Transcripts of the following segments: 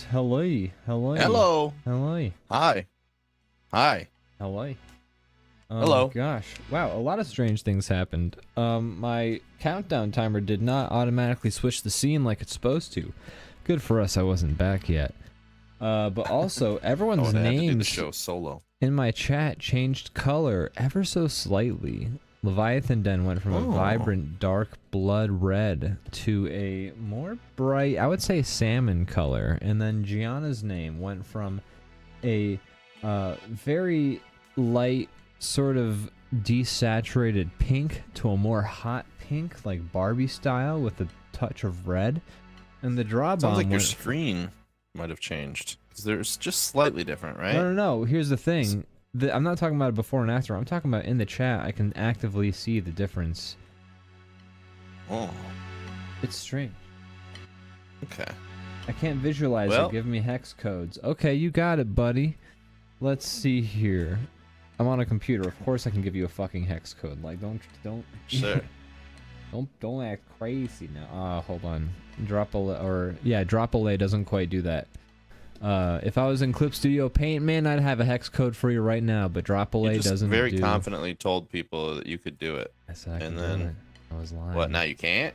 Hello. Hello. Hello. Hello. Hi. Hi. Hello. Oh Hello. my gosh. Wow, a lot of strange things happened. My countdown timer did not automatically switch the scene like it's supposed to. Good for us, I wasn't back yet. But also, everyone's I had to do the names show solo. in my chat changed color ever so slightly. Leviathan Den went from a vibrant dark blood red to a more bright, I would say salmon color. And then Gianna's name went from a very light sort of desaturated pink to a more hot pink, like Barbie style with a touch of red. And the DrawBomb Sounds like your screen might have changed. Because there's just slightly different, right? No. Here's the thing. I'm not talking about before and after. I'm talking about in the chat. I can actively see the difference. Oh. It's strange. Okay. I can't visualize it. Give me hex codes. Okay, you got it, buddy. Let's see here. I'm on a computer. Of course I can give you a fucking hex code. Like, don't. Sure. don't act crazy now. Hold on. Drop-a-lay doesn't quite do that. If I was in Clip Studio Paint, man, I'd have a hex code for you right now, but Drop-a-lay doesn't very confidently told people that you could do it. I said I could and do then it. I was lying. What, now you can't?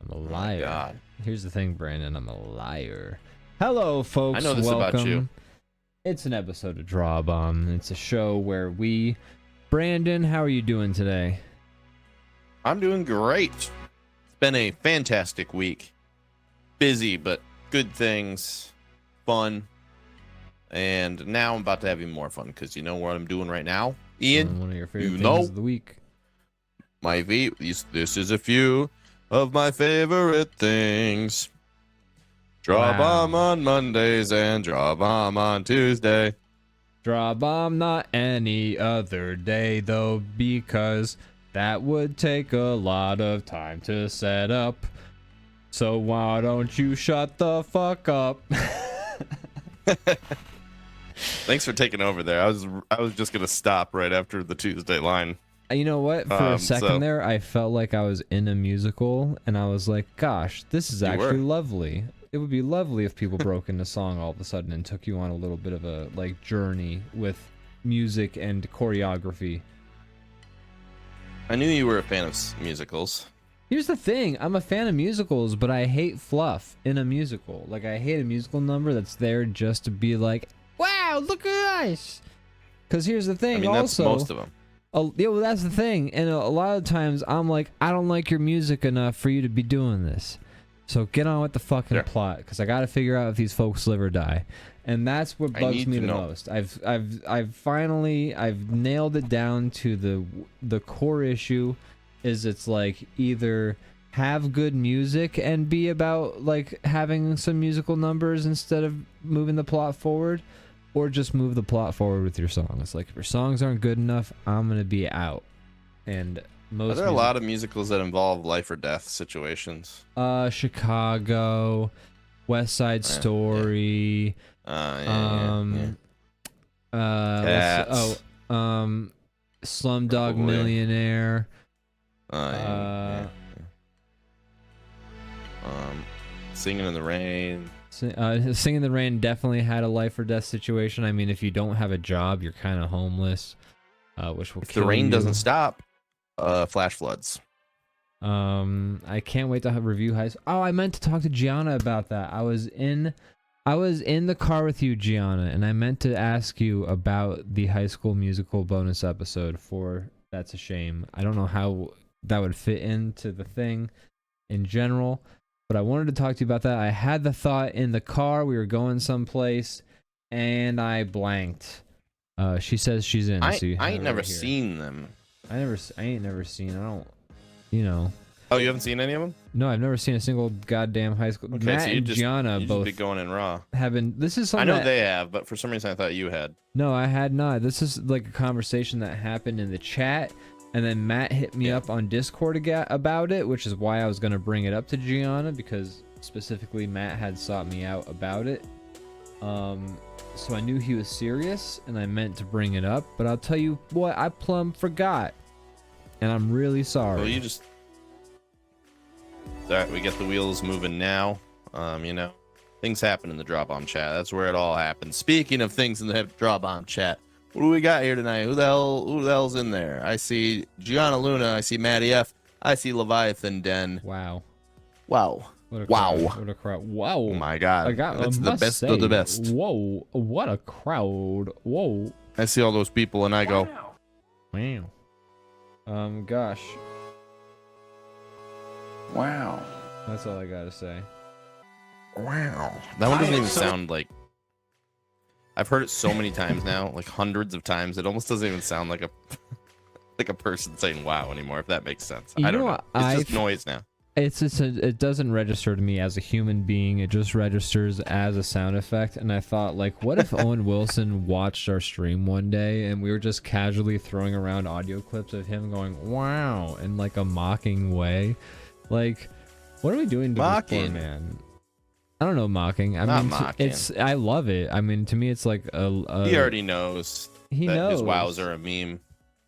I'm a liar. Oh my God. Here's the thing, Brandon. I'm a liar. Hello, folks. I know this Welcome. about you. It's an episode of DrawBomb. It's a show where we... Brandon, how are you doing today? I'm doing great. It's been a fantastic week. Busy, but good things. Fun. And now I'm about to have even more fun, because you know what I'm doing right now? Ian, One of your favorite things of the week. This is a few of my favorite things. DrawBomb on Mondays and DrawBomb on Tuesday. DrawBomb not any other day, though, because that would take a lot of time to set up. So why don't you shut the fuck up? Thanks for taking over there. I was just gonna stop right after the Tuesday line. You know what? For a second there, I felt like I was in a musical, and I was like, gosh, this is actually lovely. It would be lovely if people broke into song all of a sudden and took you on a little bit of a journey with music and choreography. I knew you were a fan of musicals. Here's the thing, I'm a fan of musicals, but I hate fluff in a musical. Like, I hate a musical number that's there just to be like, wow, look at us. Because here's the thing, I mean, that's also, most of them. Yeah, well, that's the thing, and a lot of times I'm like, I don't like your music enough for you to be doing this. So get on with the fucking plot, because I got to figure out if these folks live or die, and that's what bugs me the most. I've finally nailed it down to the core issue, is it's like either have good music and be about like having some musical numbers instead of moving the plot forward, or just move the plot forward with your songs. Like, if your songs aren't good enough, I'm gonna be out. And Are there a lot of musicals that involve life or death situations? Chicago, West Side Story, Slumdog Millionaire. Singing in the Rain. Singing in the Rain definitely had a life or death situation. I mean, if you don't have a job, you're kind of homeless, which will if the rain doesn't stop, flash floods. I can't wait to review High School. Oh, I meant to talk to Gianna about that. I was in the car with you, Gianna, and I meant to ask you about the High School Musical bonus episode for That's a Shame. I don't know how that would fit into the thing in general, but I wanted to talk to you about that. I had the thought in the car. We were going someplace, and I blanked. She says she's in. I ain't never seen them. I ain't never seen. I don't. You know. Oh, you haven't seen any of them? No, I've never seen a single goddamn High School. Okay, Matt so and Gianna both be going in raw. Haven't. This is something I know they have, but for some reason I thought you had. No, I had not. This is like a conversation that happened in the chat, and then Matt hit me up on Discord about it, which is why I was gonna bring it up to Gianna, because specifically Matt had sought me out about it. So I knew he was serious, and I meant to bring it up. But I'll tell you what, I plumb forgot, and I'm really sorry. Well, you just. Alright, we get the wheels moving now. You know, things happen in the DrawBomb chat. That's where it all happens. Speaking of things in the DrawBomb chat, what do we got here tonight? Who the hell's in there? I see Gianna Luna. I see Maddie F. I see Leviathan Den. Wow. Wow. What a Wow. crowd. What a crowd. Wow. Oh my God. It's the best of the best. Whoa. What a crowd. Whoa. I see all those people and I go, wow. Gosh. Wow. That's all I gotta say. wow. That one doesn't even sound like. I've heard it so many times now, like hundreds of times. It almost doesn't even sound like a like a person saying "wow" anymore. If that makes sense. I don't know. It's just noise now. It doesn't register to me as a human being. It just registers as a sound effect. And I thought, like, what if Owen Wilson watched our stream one day and we were just casually throwing around audio clips of him going "wow" in like a mocking way? Like, what are we doing to this poor man? I don't know, mocking. I mean, mocking. I love it. I mean, to me, it's like a He already knows. He that knows his wows are a meme.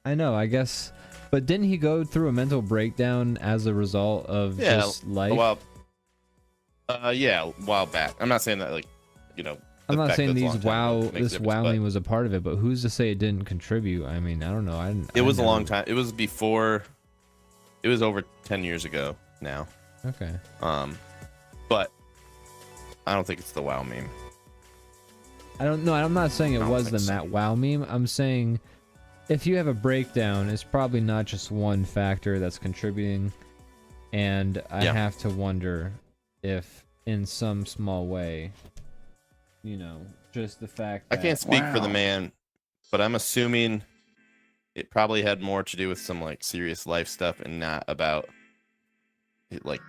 I know. I guess. But didn't he go through a mental breakdown as a result of just life? Well, yeah, a while back. I'm not saying that, like, you know. I'm not saying this wow but meme was a part of it, but who's to say it didn't contribute? I mean, I don't know. It was a long time. It was before. It was over 10 years ago now. Okay. But I don't think it's the wow meme. I don't know. I'm not saying it was the Matt Wow meme. I'm saying if you have a breakdown, it's probably not just one factor that's contributing. And I have to wonder if in some small way, you know, just the fact that... I can't speak for the man, but I'm assuming it probably had more to do with some like serious life stuff and not about it, like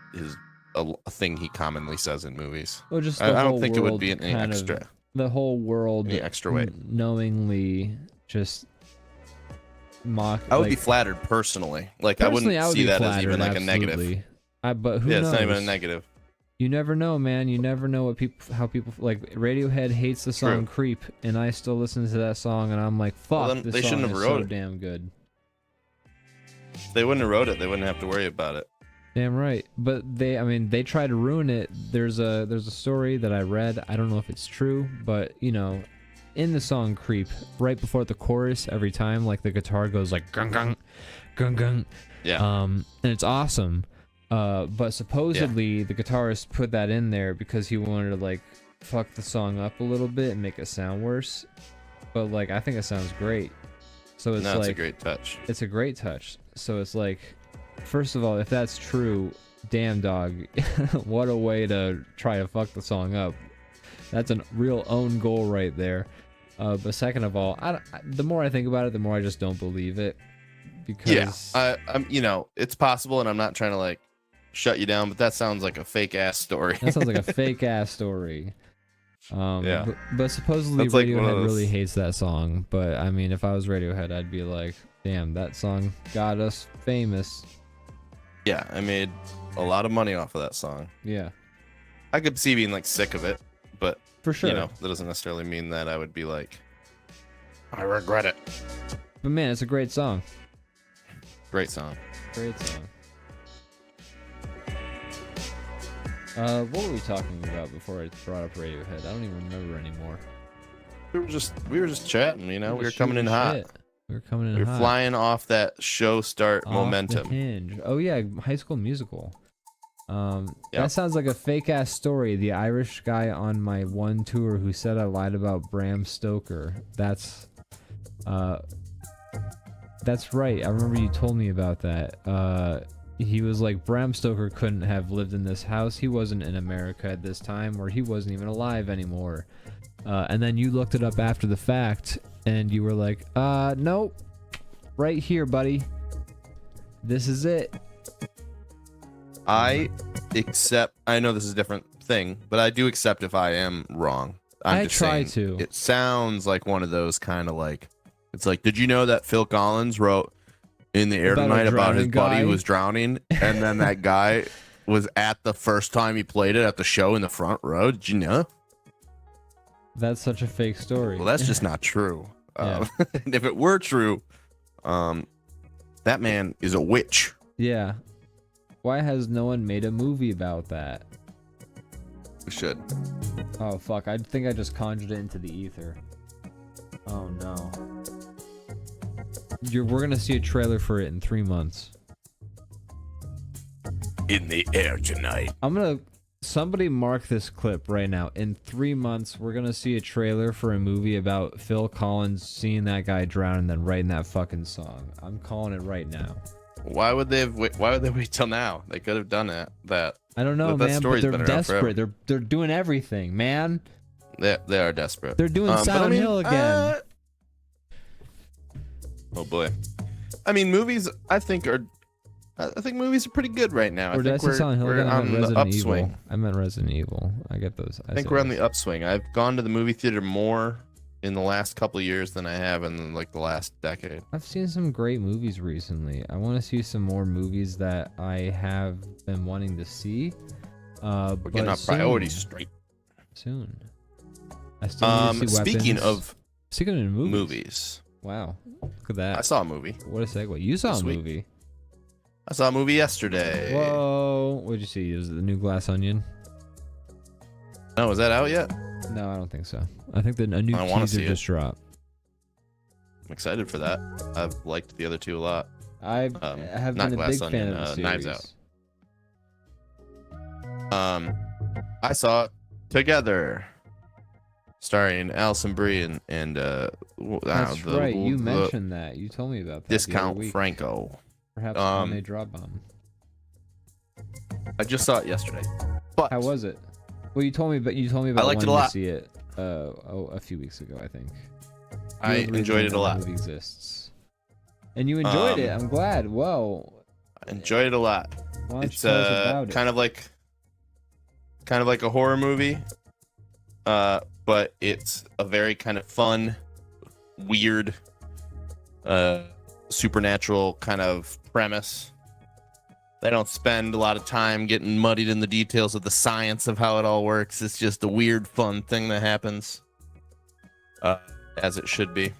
a thing he commonly says in movies. Well, just I don't think it would be any extra. The whole world any extra way. Knowingly just mock. I would be flattered personally. Like I wouldn't see that as even like a negative. But who knows? It's not even a negative. You never know, man. You never know what how people like. Radiohead hates the song "Creep," and I still listen to that song, and I'm like, "Fuck, well, this song is so damn good." If they wouldn't have wrote it, they wouldn't have to worry about it. Damn right. But they try to ruin it. There's a story that I read. I don't know if it's true, but you know, in the song "Creep," right before the chorus, every time like the guitar goes like gung gung, gung gung. Yeah. And it's awesome. But supposedly the guitarist put that in there because he wanted to like fuck the song up a little bit and make it sound worse. But like I think it sounds great. So it's it's a great touch. It's a great touch. So it's like, first of all, if that's true, damn dog, what a way to try to fuck the song up. That's a real own goal right there. But second of all, the more I think about it, the more I just don't believe it. Because I'm you know, it's possible, and I'm not trying to like shut you down, but that sounds like a fake ass story. That sounds like a fake ass story. But supposedly that's like Radiohead really hates that song. But I mean, if I was Radiohead, I'd be like, damn, that song got us famous. Yeah, I made a lot of money off of that song. Yeah, I could see being like sick of it, but for sure, you know, that doesn't necessarily mean that I would be like, I regret it. But man, it's a great song. Great song. Great song. What were we talking about before I brought up Radiohead? I don't even remember anymore. We were just chatting, you know. We were coming in hot. We were coming in hot. We were flying off that show start momentum. The hinge. Oh yeah, High School Musical. That sounds like a fake ass story. The Irish guy on my one tour who said I lied about Bram Stoker. That's right. I remember you told me about that. He was like, Bram Stoker couldn't have lived in this house. He wasn't in America at this time, or he wasn't even alive anymore. And then you looked it up after the fact, and you were like, nope. Right here, buddy. This is it. I accept. I know this is a different thing, but I do accept if I am wrong. I try to. It sounds like one of those kind of like, it's like, did you know that Phil Collins wrote In the Air Tonight about his buddy who was drowning, and then that guy was at the first time he played it at the show in the front row? Did you know? That's such a fake story. Well, that's just not true. And if it were true, that man is a witch. Yeah. Why has no one made a movie about that? We should. Oh fuck! I think I just conjured it into the ether. Oh no. We're gonna see a trailer for it in 3 months. In the air tonight. Somebody mark this clip right now. In 3 months, we're gonna see a trailer for a movie about Phil Collins seeing that guy drown and then writing that fucking song. I'm calling it right now. Why would they wait till now? They could have done that. I don't know, that man, but they're desperate. They're doing everything, man. They are desperate. They're doing Silent Hill again. Oh boy. I mean, movies. I think movies are pretty good right now. I think we're on the upswing. I meant Resident Evil. I get those. I think we're on the upswing. I've gone to the movie theater more in the last couple of years than I have in like the last decade. I've seen some great movies recently. I want to see some more movies that I have been wanting to see. We're getting our priorities straight. Soon. I still need to see speaking Weapons. Speaking of movies. Wow. Look at that. I saw a movie. What a segue. You saw a movie. I saw a movie yesterday. Whoa. What'd you see? Was it the new Glass Onion? No, is that out yet? No, I don't think so. I think a new teaser just dropped. I'm excited for that. I've liked the other two a lot. I have been a big fan of the series. Knives Out. I saw Together, starring Alison Brie and that's right. You mentioned that. You told me about that. Discount Franco. Perhaps on a DrawBomb. I just saw it yesterday. But how was it? Well, you told me about. I liked it a lot. To see it a few weeks ago, I think. I enjoyed it a lot. Movie exists. And you enjoyed it. I'm glad. Whoa. I enjoyed it a lot. Why don't you tell us about it? kind of like a horror movie. But it's a very kind of fun, weird, supernatural kind of premise. They don't spend a lot of time getting muddied in the details of the science of how it all works. It's just a weird, fun thing that happens, as it should be.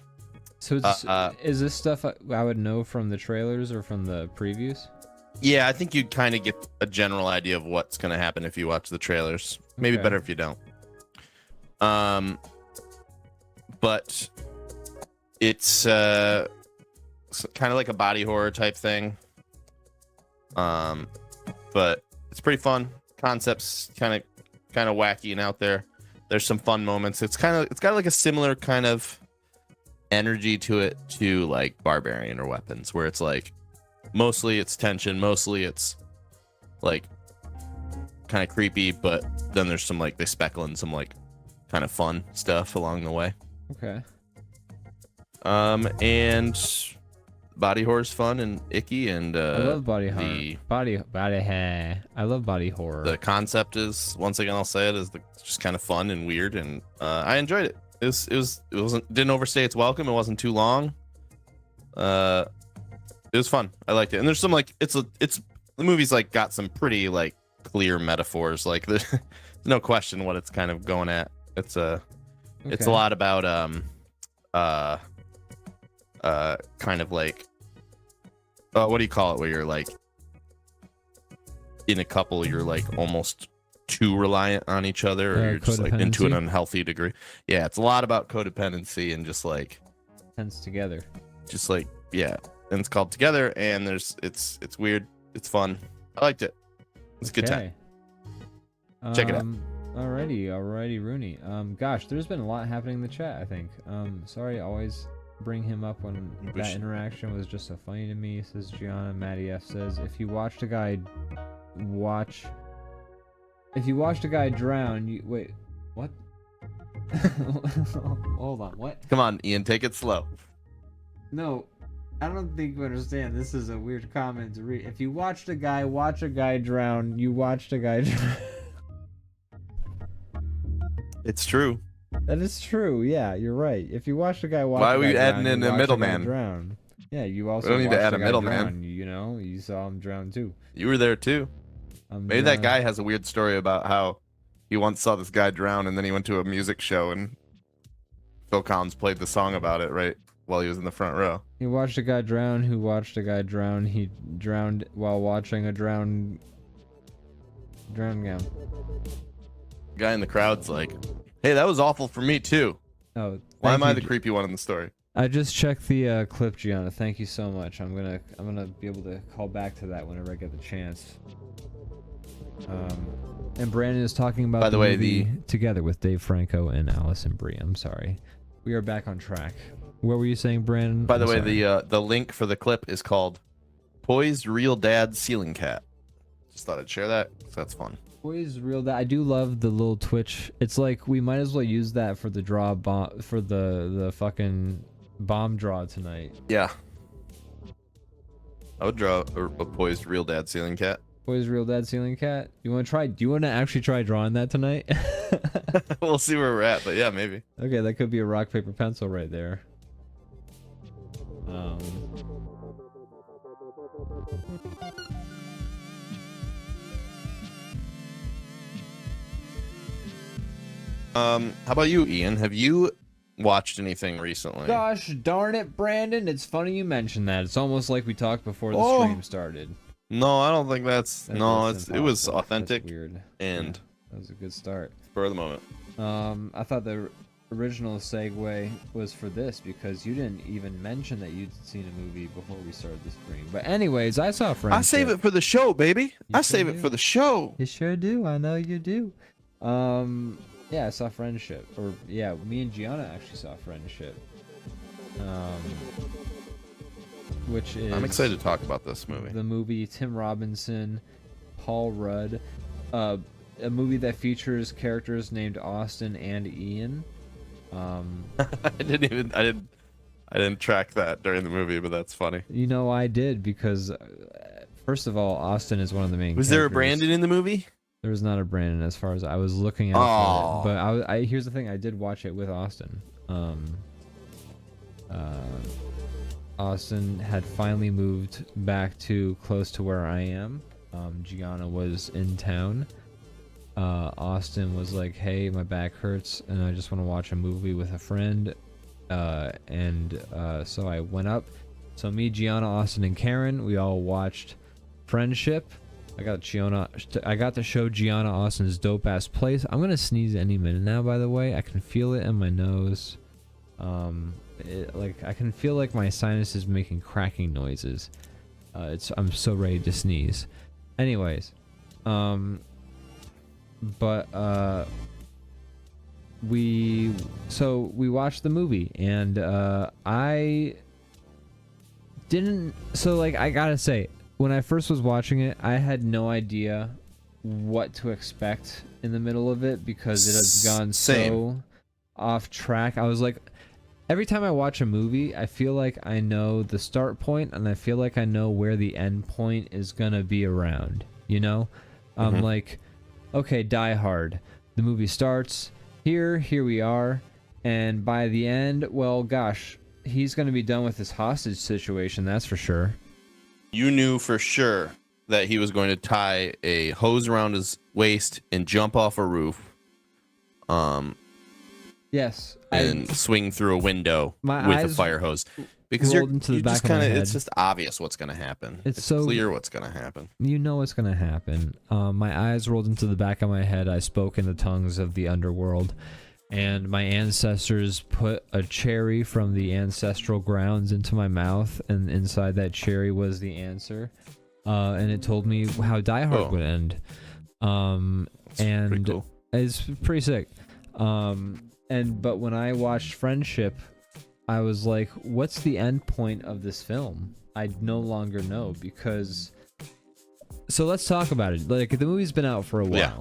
So is this stuff I would know from the trailers or from the previews? Yeah, I think you'd kind of get a general idea of what's going to happen if you watch the trailers. Maybe better if you don't. But it's kind of like a body horror type thing. But it's pretty fun. Concepts kind of wacky and out there. There's some fun moments. It's got like a similar kind of energy to it to like Barbarian or Weapons, where it's like mostly it's tension, mostly it's like kind of creepy, but then there's some like they speckle in some like kind of fun stuff along the way. Okay. And body horror's fun and icky, and I love body horror. I love body horror. The concept is, once again I'll say it, is just kind of fun and weird, and I enjoyed it. It didn't overstay its welcome. It wasn't too long. It was fun. I liked it. And there's some like the movie's like got some pretty like clear metaphors. Like there's no question what it's kind of going at. It's a lot about kind of like what do you call it, where you're like in a couple, you're like almost too reliant on each other, or you're just like into an unhealthy degree. Yeah, it's a lot about codependency and just like Tense Together. Just like, yeah. And it's called Together, and it's weird. It's fun. I liked it. It's a good time. Check it out. Alrighty, Rooney. Gosh, there's been a lot happening in the chat, I think. Sorry, I always bring him up when that interaction was just so funny to me, says Gianna. Maddie F says, if you watched a guy drown, wait, what? Hold on, what? Come on, Ian, take it slow. No, I don't think you understand. This is a weird comment to read. If you watched a guy drown, you watched a guy drown. It's true. That is true. Yeah, you're right. If you watched a guy drown, why are we adding in a middleman? Drown. Yeah, you also. We don't need to add a middleman. You know, you saw him drown too. You were there too. Maybe that guy has a weird story about how he once saw this guy drown, and then he went to a music show, and Phil Collins played the song about it right while he was in the front row. He watched a guy drown who watched a guy drown. He drowned while watching a drown gown. Guy in the crowd's like, "Hey, that was awful for me too. Oh, Why thank am I you, the creepy one in the story?" I just checked the clip, Gianna. Thank you so much. I'm gonna be able to call back to that whenever I get the chance. And Brandon is talking about By the way, movie together with Dave Franco and Allison Brie. I'm sorry. We are back on track. What were you saying, Brandon? By the I'm way, sorry. the link for the clip is called "Poised Real Dad Ceiling Cat." Just thought I'd share that. So that's fun. Boys, real that I do love the little twitch. It's like we might as well use that for the draw bomb for the fucking bomb draw tonight. Yeah. I would draw a poised real dad ceiling cat. Boys, real dad ceiling cat. You want to try? Do you want to actually try drawing that tonight? We'll see where we're at, but yeah, maybe. Okay, that could be a rock paper pencil right there. How about you, Ian? Have you watched anything recently? Gosh darn it, Brandon! It's funny you mentioned that. It's almost like we talked before the stream started. No, I don't think that's That's it was impossible. authentic That's weird. and Yeah, that was a good start. spur of the moment. I thought the original segue was for this because you didn't even mention that you'd seen a movie before we started the stream. But anyways, I saw Friendship. I save it for the show, baby. I sure save it do. for the show. You sure do. I know you do. Yeah, I saw Friendship. Or yeah, me and Gianna actually saw Friendship. Which is I'm excited to talk about this movie. the movie Tim Robinson, Paul Rudd, a movie that features characters named Austin and Ian. I didn't track that during the movie, but that's funny. You know, I did because first of all, Austin is one of the main. Was characters. there a Brandon in the movie? There was not a Brandon as far as I was looking out Oh. for it. But here's the thing: I did watch it with Austin. Austin had finally moved back to close to where I am. Gianna was in town. Austin was like, "Hey, my back hurts, and I just want to watch a movie with a friend." So I went up. So me, Gianna, Austin, and Karen, we all watched Friendship. I got to show Gianna Austin's dope ass place. I'm gonna sneeze any minute now. By the way, I can feel it in my nose. I can feel like my sinuses making cracking noises. I'm so ready to sneeze. Anyways, we watched the movie, and I gotta say, when I first was watching it, I had no idea what to expect in the middle of it because it had gone so off track. I was like, every time I watch a movie, I feel like I know the start point and I feel like I know where the end point is gonna be around, you know? I'm like, okay, Die Hard. The movie starts, here we are, and by the end, well, gosh, he's gonna be done with this hostage situation, that's for sure. You knew for sure that he was going to tie a hose around his waist and jump off a roof. Yes. And swing through a window My with a eyes fire hose. Because you're into the you back just of my kind of head. it's just obvious what's going to happen. It's so clear what's going to happen. You know what's gonna happen. My eyes rolled into the back of my head. I spoke in the tongues of the underworld, and my ancestors put a cherry from the ancestral grounds into my mouth, and inside that cherry was the answer, and it told me how Die Hard would end. That's and pretty cool. it's pretty sick. But when I watched Friendship, I was like, what's the end point of this film? I no longer know because... So let's talk about it. Like, the movie's been out for a while. Yeah.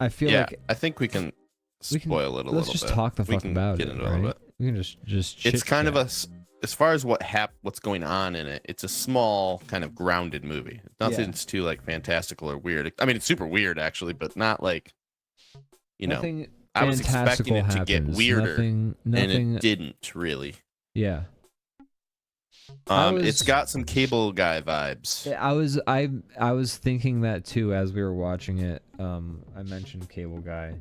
I feel like... I think we can spoil it a little bit. Let's just talk the fuck about it, right? We can just It's kind of as far as what's going on in it, it's a small kind of grounded movie. Nothing's too like fantastical or weird. I mean, it's super weird actually, but not like, Nothing I was expecting it to get happens. weirder, Nothing, and it didn't really. Yeah. It's got some Cable Guy vibes. I was thinking that too as we were watching it. I mentioned Cable Guy.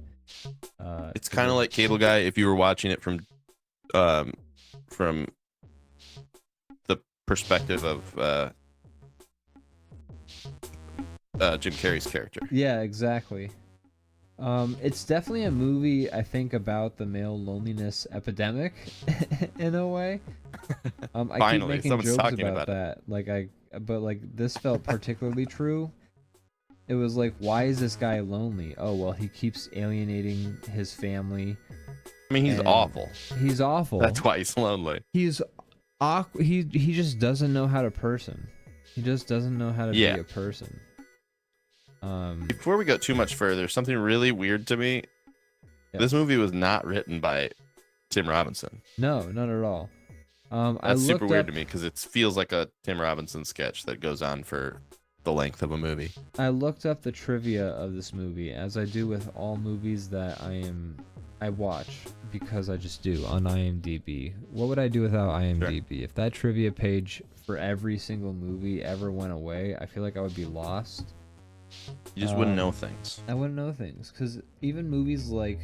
It's kind of like Cable Guy if you were watching it from the perspective of Jim Carrey's character. Yeah, exactly. It's definitely a movie, I think, about the male loneliness epidemic in a way. I keep Finally, making someone's jokes talking about about it. that. But like this felt particularly true. It was like, why is this guy lonely? Oh, well, he keeps alienating his family. I mean, he's and awful. He's awful. That's why he's lonely. He's awkward. He just doesn't know how to person. He just doesn't know how to be a person. Before we go too much further, something really weird to me. Yeah. This movie was not written by Tim Robinson. No, not at all. That's super weird to me because it feels like a Tim Robinson sketch that goes on for the length of a movie. I looked up the trivia of this movie, as I do with all movies that I watch, because I just do on IMDb. What would I do without IMDb? Sure. If that trivia page for every single movie ever went away, I feel like I would be lost. You just wouldn't know things. I wouldn't know things, because even movies like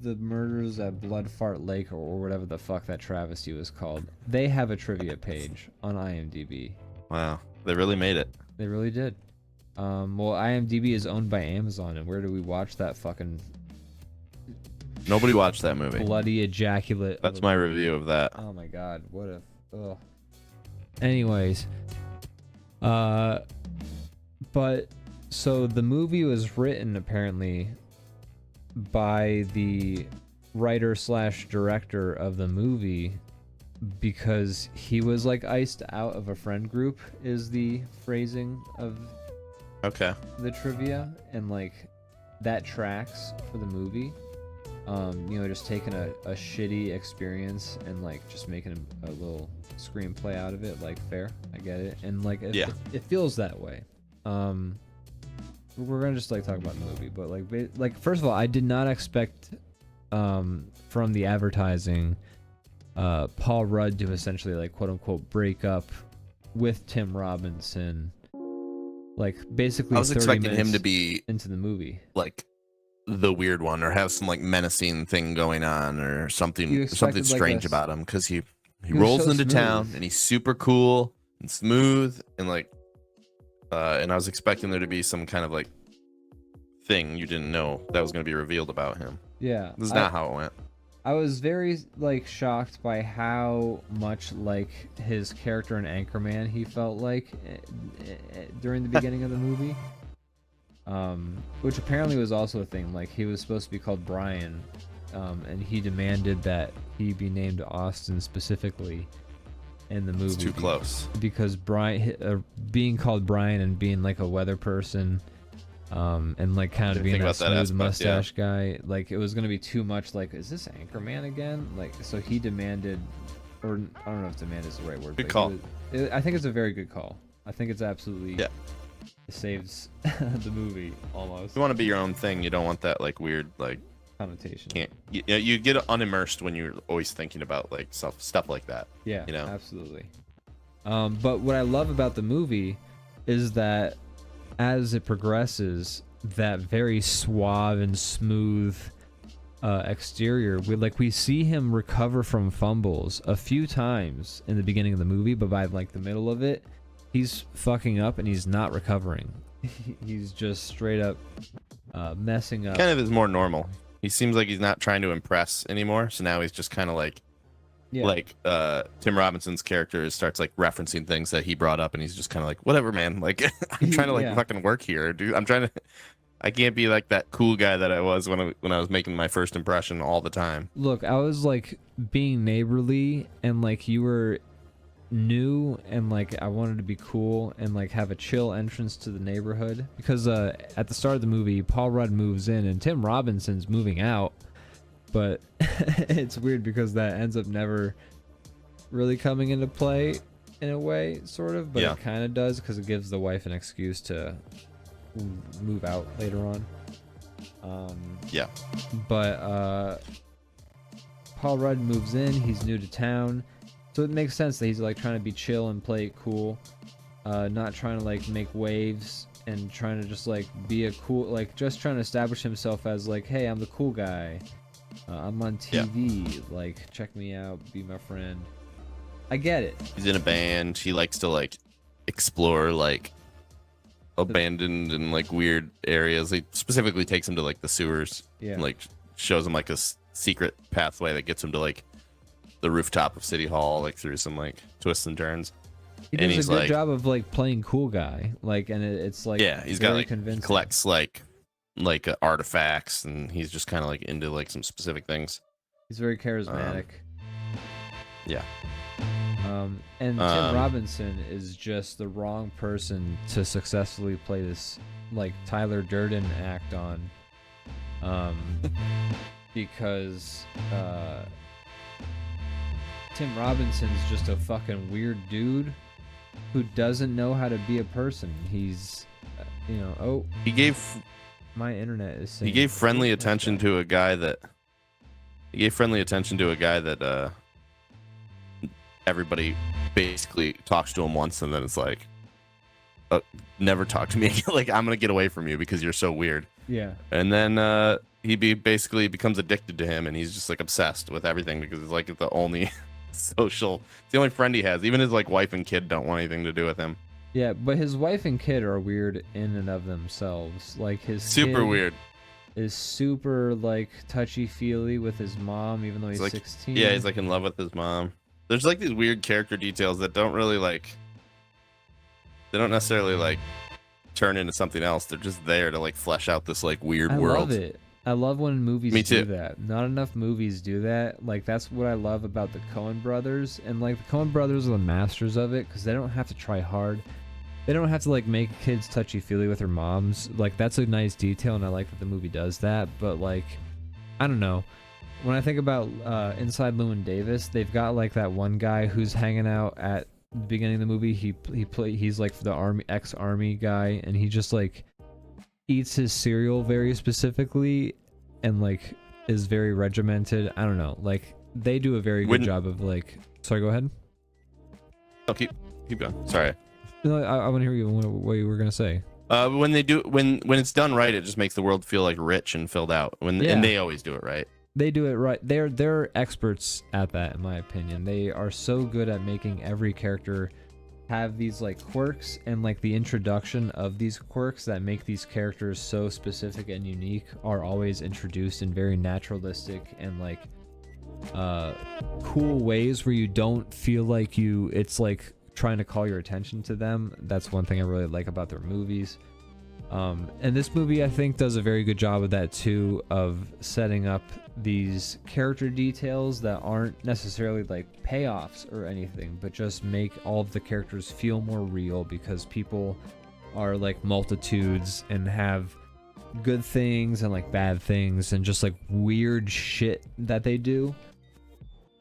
The Murders at Blood Fart Lake, or whatever the fuck that travesty was called, they have a trivia page on IMDb. Wow, they really made it. They really did. Well, IMDb is owned by Amazon, and where do we watch that fucking... Nobody watched that movie. Bloody ejaculate. That's my review of that. Oh my god, what a... Ugh. Anyways. But, so the movie was written, apparently, by the writer/director of the movie, because he was like iced out of a friend group, is the phrasing of the trivia, and like that tracks for the movie. Just taking a shitty experience and like just making a little screenplay out of it, like, fair, I get it, and like it feels that way. We're gonna just like talk about the movie, but like first of all, I did not expect from the advertising Paul Rudd to essentially like quote unquote break up with Tim Robinson, like basically. I was expecting him to be into the movie like the weird one, or have some like menacing thing going on, or something strange about him, because he rolls into town and he's super cool and smooth and like and I was expecting there to be some kind of like thing you didn't know that was going to be revealed about him. Yeah, this is not how it went. I was very like shocked by how much like his character in Anchorman he felt like during the beginning of the movie. Which apparently was also a thing. Like, he was supposed to be called Brian, and he demanded that he be named Austin specifically in the movie. It's too close. Because Brian, being called Brian and being like a weather person, and like kind of being that smooth mustache guy, like it was gonna be too much. Like, is this Anchorman again? Like, so he demanded, or I don't know if demand is the right word. Good call. I think it's a very good call. I think it's absolutely It saves the movie almost. You want to be your own thing. You don't want that like weird like connotation. You get unimmersed when you're always thinking about like stuff like that. Yeah, you know, absolutely. But what I love about the movie is that as it progresses, that very suave and smooth exterior, we see him recover from fumbles a few times in the beginning of the movie, but by like the middle of it, he's fucking up and he's not recovering. He's just straight up messing up. Kind of is more normal. He seems like he's not trying to impress anymore, so now he's just kind of like Tim Robinson's character starts like referencing things that he brought up, and he's just kind of like, whatever, man, like I'm trying to like fucking work here, dude. I can't be like that cool guy that I was when I was making my first impression all the time. Look, I was like being neighborly, and like you were new, and like I wanted to be cool and like have a chill entrance to the neighborhood, because at the start of the movie, Paul Rudd moves in and Tim Robinson's moving out, but it's weird because that ends up never really coming into play in a way, sort of, but it kind of does, because it gives the wife an excuse to move out later on. But Paul Rudd moves in, he's new to town, so it makes sense that he's like trying to be chill and play it cool, not trying to like make waves, and trying to just like be a cool, like just trying to establish himself as like, hey, I'm the cool guy, I'm on TV, like check me out, be my friend. I get it. He's in a band. He likes to like explore like abandoned and like weird areas. He specifically takes him to like the sewers. Yeah. And, like shows him like a secret pathway that gets him to like the rooftop of City Hall, like through some like twists and turns. He does a good job of like playing cool guy, like, and it's like he's got like convincing. collects like artifacts, and he's just kind of like into like some specific things. He's very charismatic. Yeah. And Tim Robinson is just the wrong person to successfully play this like Tyler Durden act on, because Tim Robinson's just a fucking weird dude who doesn't know how to be a person. He's, he gave my internet is saying he gave friendly attention to a guy that everybody basically talks to him once, and then it's like, never talk to me again. Like, I'm gonna get away from you because you're so weird. Yeah. And then he basically becomes addicted to him, and he's just like obsessed with everything because it's like the only it's the only friend he has. Even his like wife and kid don't want anything to do with him. Yeah, but his wife and kid are weird in and of themselves. Like his super kid weird is super like touchy-feely with his mom, even though he's like, 16. Yeah, he's like in love with his mom. There's like these weird character details that don't really like, they don't necessarily like turn into something else. They're just there to like flesh out this like weird world. I love it. I love when movies Me too. do that. Not enough movies do that. Like, that's what I love about the Coen brothers. And like the Coen brothers are the masters of it because they don't have to try hard. They don't have to like make kids touchy-feely with their moms. Like, that's a nice detail, and I like that the movie does that. But like, I don't know. When I think about Inside Llewyn Davis, they've got like that one guy who's hanging out at the beginning of the movie. He's like the ex-army guy, and he just like eats his cereal very specifically and like is very regimented. I don't know. Like, they do a very good job of like. Sorry, go ahead. Oh, keep going. Sorry. No, I want to hear what you were gonna say. When it's done right, it just makes the world feel like rich and filled out. And they always do it right. They do it right. They're experts at that, in my opinion. They are so good at making every character have these like quirks, and like the introduction of these quirks that make these characters so specific and unique are always introduced in very naturalistic and like cool ways where you don't feel like it's like trying to call your attention to them. That's one thing I really like about their movies. And this movie, I think, does a very good job of that too, of setting up these character details that aren't necessarily like payoffs or anything, but just make all of the characters feel more real, because people are like multitudes and have good things and like bad things and just like weird shit that they do.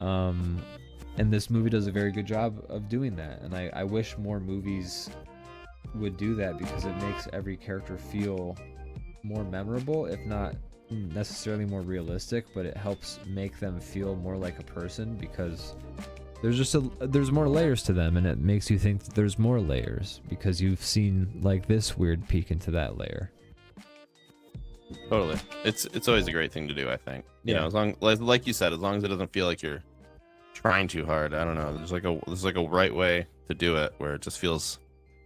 And this movie does a very good job of doing that, and I wish more movies would do that, because it makes every character feel more memorable, if not necessarily more realistic, but it helps make them feel more like a person, because there's more layers to them, and it makes you think that there's more layers because you've seen like this weird peek into that layer. Totally. It's always a great thing to do, I think. You know, as long, like you said, as long as it doesn't feel like you're trying too hard. I don't know. There's like a right way to do it where it just feels.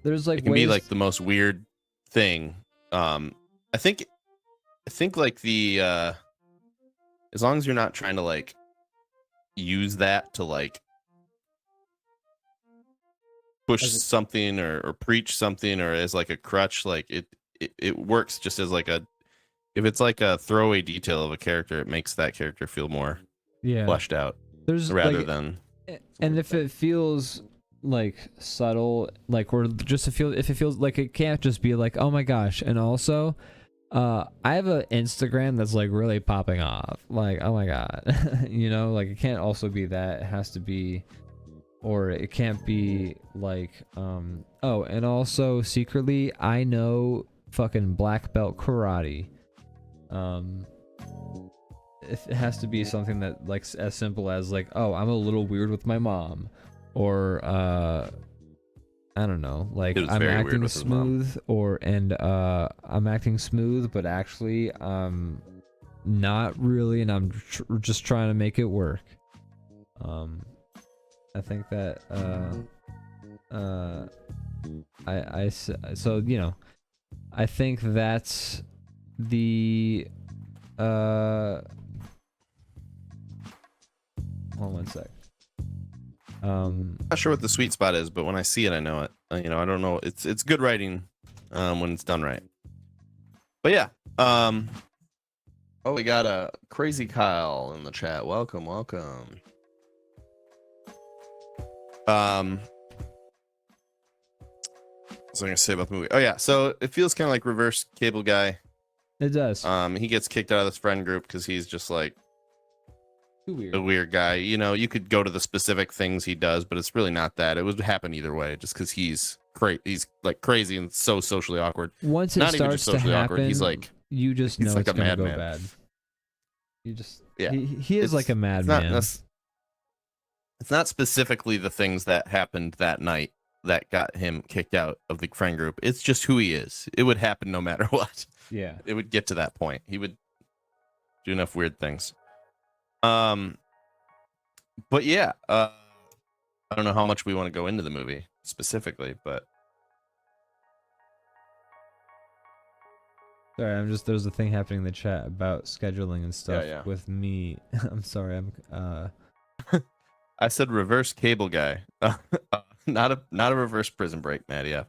There's like it can be like the most weird thing. I think like the as long as you're not trying to like use that to like push something or preach something or as like a crutch, like it works just as like if it's like a throwaway detail of a character, it makes that character feel more fleshed out. There's rather like, than and if it feels like subtle, like, or just if it feels like, it can't just be like, oh my gosh. And also I have an Instagram that's like really popping off, like, oh my god. You know, like, it can't also be that. It has to be, or it can't be like oh, and also secretly I know fucking black belt karate. It has to be something that like as simple as like, oh, I'm a little weird with my mom, or I don't know, like I'm acting smooth, I'm acting smooth, but actually I'm not really, and I'm just trying to make it work. I think that so you know, I think that's the hold on one sec. Not sure what the sweet spot is, but when I see it, I know it. You know, I don't know. It's good writing when it's done right. But yeah. Oh, we got a Crazy Kyle in the chat. Welcome. What was I gonna say about the movie? Oh yeah, so it feels kind of like Reverse Cable Guy. It does. He gets kicked out of this friend group because he's just like Too weird. a weird guy. You know, you could go to the specific things he does, but it's really not that. It would happen either way, just because he's like crazy and so socially awkward. Once it Not even starts just to socially happen, awkward. He's like you just know like it's a gonna go madman. bad. You just he It's is like a madman. It's not specifically the things that happened that night that got him kicked out of the friend group. It's just who he is. It would happen no matter what. Yeah. It would get to that point. He would do enough weird things. But yeah, I don't know how much we want to go into the movie specifically, but Sorry, there's a thing happening in the chat about scheduling and stuff Yeah. with me. I'm sorry, I said reverse cable guy. Not a reverse Prison Break, Matt. Yeah.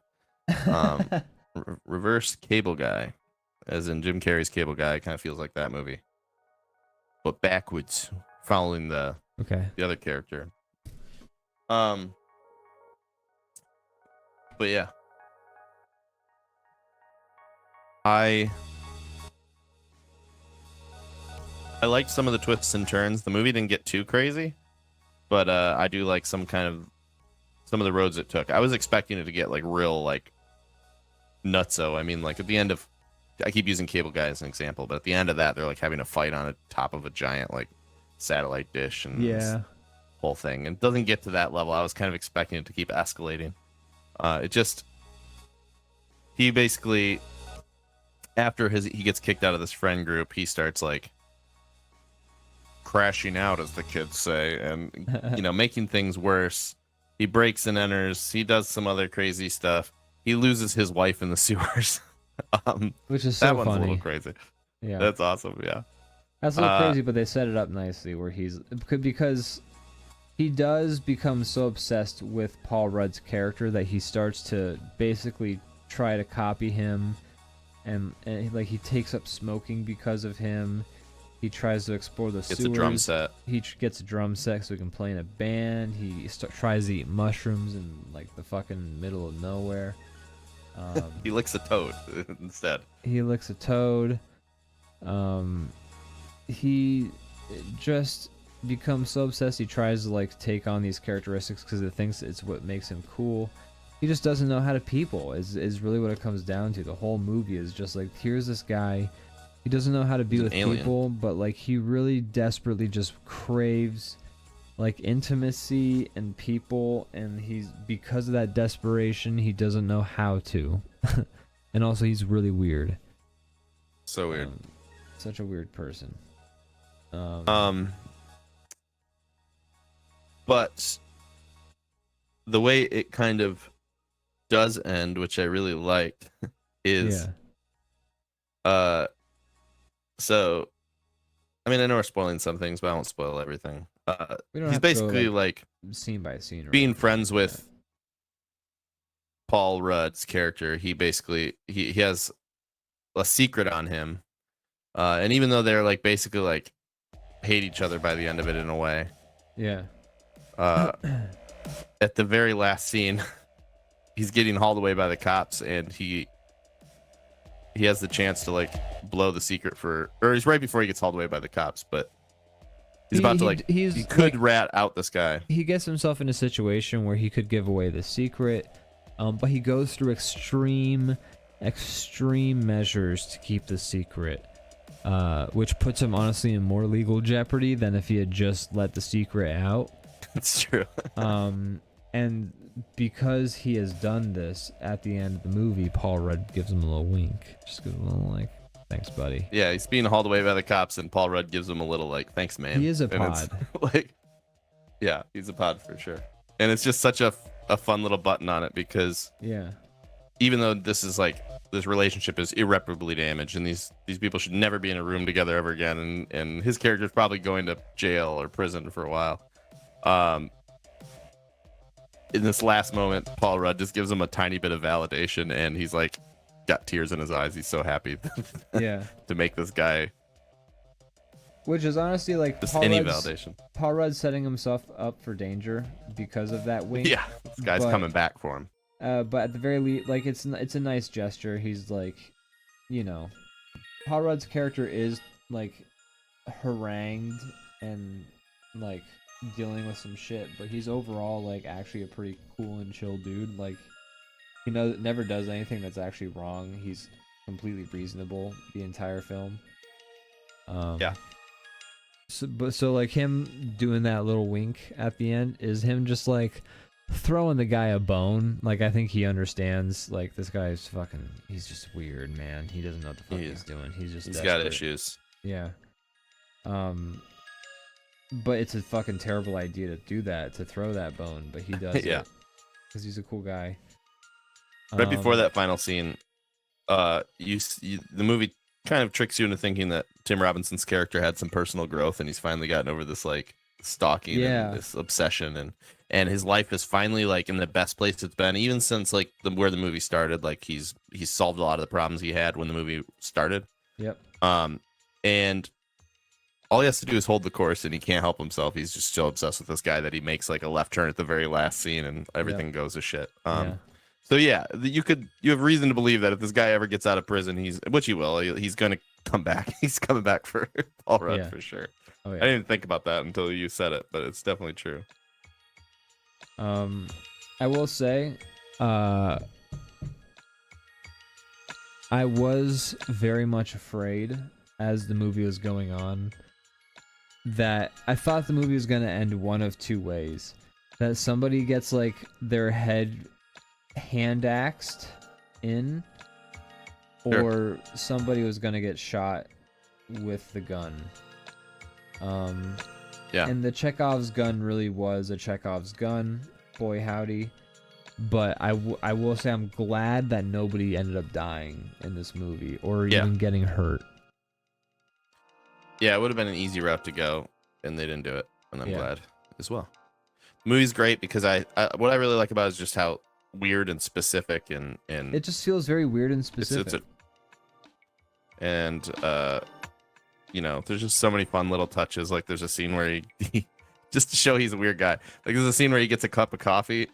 Reverse cable guy, as in Jim Carrey's Cable Guy. Kind of feels like that movie, but backwards, following the other character. But yeah, I liked some of the twists and turns. The movie didn't get too crazy, but I do like some of the roads it took. I was expecting it to get like real like nutso. I mean, like at the end of, I keep using Cable Guy as an example, but at the end of that, they're like having a fight on the top of a giant like satellite dish and this whole thing. And it doesn't get to that level. I was kind of expecting it to keep escalating. He basically, after he gets kicked out of this friend group, he starts like crashing out, as the kids say, and making things worse. He breaks and enters. He does some other crazy stuff. He loses his wife in the sewers. Which is so that one's funny. A little crazy. Yeah, that's awesome. Yeah, that's a little crazy, but they set it up nicely where because he does become so obsessed with Paul Rudd's character that he starts to basically try to copy him, and like he takes up smoking because of him. He tries to explore the sewers. Gets a drum set. He gets a drum set so he can play in a band. He tries to eat mushrooms in like the fucking middle of nowhere. He licks a toad instead. He licks a toad. He just becomes so obsessed. He tries to like take on these characteristics because he thinks it's what makes him cool. He just doesn't know how to people. Is really what it comes down to. The whole movie is just like, here's this guy. He doesn't know how to be with people, but like he really desperately just craves like intimacy and people, and because of that desperation, he doesn't know how to. And also he's really weird. So weird. Such a weird person. But the way it kind of does end, which I really liked, is so, I mean, I know we're spoiling some things, but I won't spoil everything. He's basically like scene by scene, being friends with Paul Rudd's character. He basically he has a secret on him, and even though they're like basically like hate each other by the end of it in a way. Yeah. At the very last scene, he's getting hauled away by the cops, and he has the chance to like blow the secret or he's right before he gets hauled away by the cops, but he could rat out this guy. He gets himself in a situation where he could give away the secret, but he goes through extreme measures to keep the secret, which puts him honestly in more legal jeopardy than if he had just let the secret out. That's true. And because he has done this, at the end of the movie, Paul Rudd gives him a little wink. Just gives him a little like, thanks, buddy. Yeah, he's being hauled away by the cops, and Paul Rudd gives him a little like, thanks, man. He is a pod. Like, yeah, he's a pod for sure. And it's just such a fun little button on it because even though this is like this relationship is irreparably damaged, and these people should never be in a room together ever again. And his character is probably going to jail or prison for a while. In this last moment, Paul Rudd just gives him a tiny bit of validation, and he's like, got tears in his eyes. He's so happy Yeah. to make this guy. Which is honestly like Just any validation. Paul Rudd setting himself up for danger because of that wink. Yeah, this guy's coming back for him. But at the very least, like it's a nice gesture. He's like, Paul Rudd's character is like harangued and like dealing with some shit, but he's overall like actually a pretty cool and chill dude. Like he never does anything that's actually wrong. He's completely reasonable the entire film. Yeah. So like him doing that little wink at the end is him just like throwing the guy a bone. Like I think he understands like this guy's he's just weird, man. He doesn't know what the fuck he's doing. He's desperate. Got issues. Yeah. But it's a fucking terrible idea to do that, to throw that bone, but he does yeah. it because he's a cool guy. Right before that final scene, the movie kind of tricks you into thinking that Tim Robinson's character had some personal growth, and he's finally gotten over this like stalking and this obsession, and his life is finally like in the best place it's been, even since like where the movie started. Like he's solved a lot of the problems he had when the movie started. Yep. And all he has to do is hold the course, and he can't help himself. He's just so obsessed with this guy that he makes like a left turn at the very last scene, and everything goes to shit. So yeah, you have reason to believe that if this guy ever gets out of prison, which he will, he's gonna come back. He's coming back for Paul Rudd for sure. Oh, yeah. I didn't think about that until you said it, but it's definitely true. I will say, I was very much afraid as the movie was going on that I thought the movie was gonna end one of two ways: that somebody gets like their head hand axed in, or somebody was gonna get shot with the gun. And the Chekhov's gun really was a Chekhov's gun, boy howdy. But I will say I'm glad that nobody ended up dying in this movie or even getting hurt. Yeah, it would have been an easy route to go, and they didn't do it, and I'm glad as well. The movie's great because what I really like about it is just how weird and specific and it just feels very weird and specific. There's just so many fun little touches. Like there's a scene where he just to show he's a weird guy. Like there's a scene where he gets a cup of coffee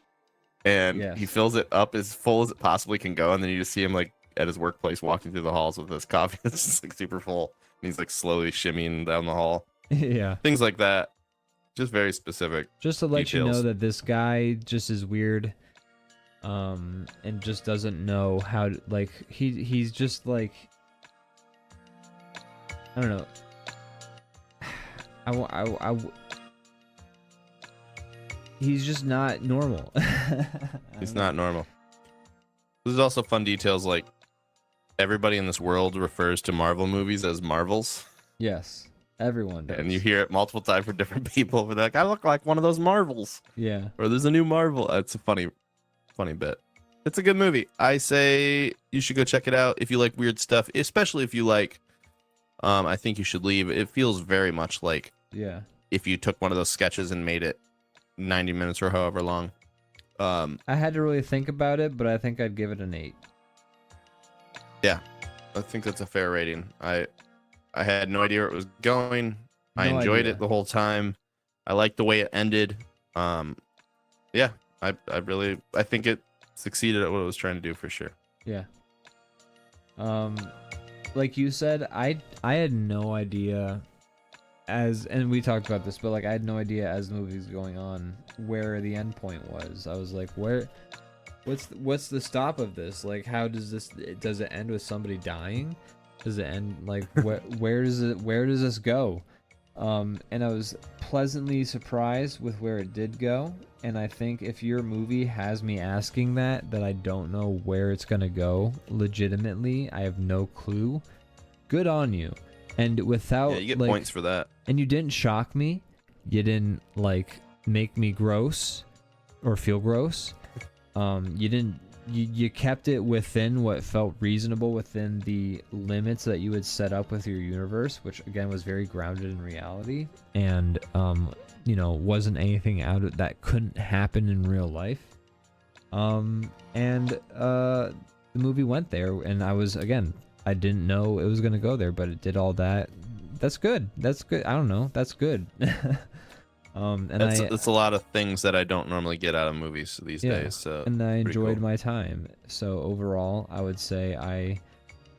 and he fills it up as full as it possibly can go, and then you just see him like at his workplace walking through the halls with this coffee that's just like super full, and he's like slowly shimmying down the hall. Yeah, things like that. Just very specific. Just to let you know that this guy just is weird. And just doesn't know how to, like he's just like, I don't know. He's just not normal. He's not normal. There's also fun details like everybody in this world refers to Marvel movies as Marvels. Yes, everyone does. And you hear it multiple times from different people. They're like, I look like one of those Marvels. Yeah. Or there's a new Marvel. It's a funny bit. It's a good movie. I say you should go check it out if you like weird stuff, especially if you like I think you should leave. It feels very much like if you took one of those sketches and made it 90 minutes or however long. I had to really think about it, but I think I'd give it an 8. Yeah, I think that's a fair rating. I had no idea where it was going. I enjoyed it the whole time. I liked the way it ended. Yeah, I think it succeeded at what it was trying to do for sure. Yeah. Like you said, I had no idea and we talked about this, but like I had no idea as the movie was going on where the end point was. I was like, what's the stop of this? Like, how does it end with somebody dying? Does it end like where does this go? And I was pleasantly surprised with where it did go. And I think if your movie has me asking that I don't know where it's gonna go, legitimately, I have no clue. Good on you. And without you get points for that. And you didn't shock me. You didn't like make me gross or feel gross. You didn't you kept it within what felt reasonable within the limits that you had set up with your universe, which again was very grounded in reality, and you know, wasn't anything out of that couldn't happen in real life. The movie went there, and I didn't know it was gonna go there, but it did all that. That's good. That's good. I don't know. That's good. It's a lot of things that I don't normally get out of movies these days. So and I enjoyed cool. my time. So overall, I would say I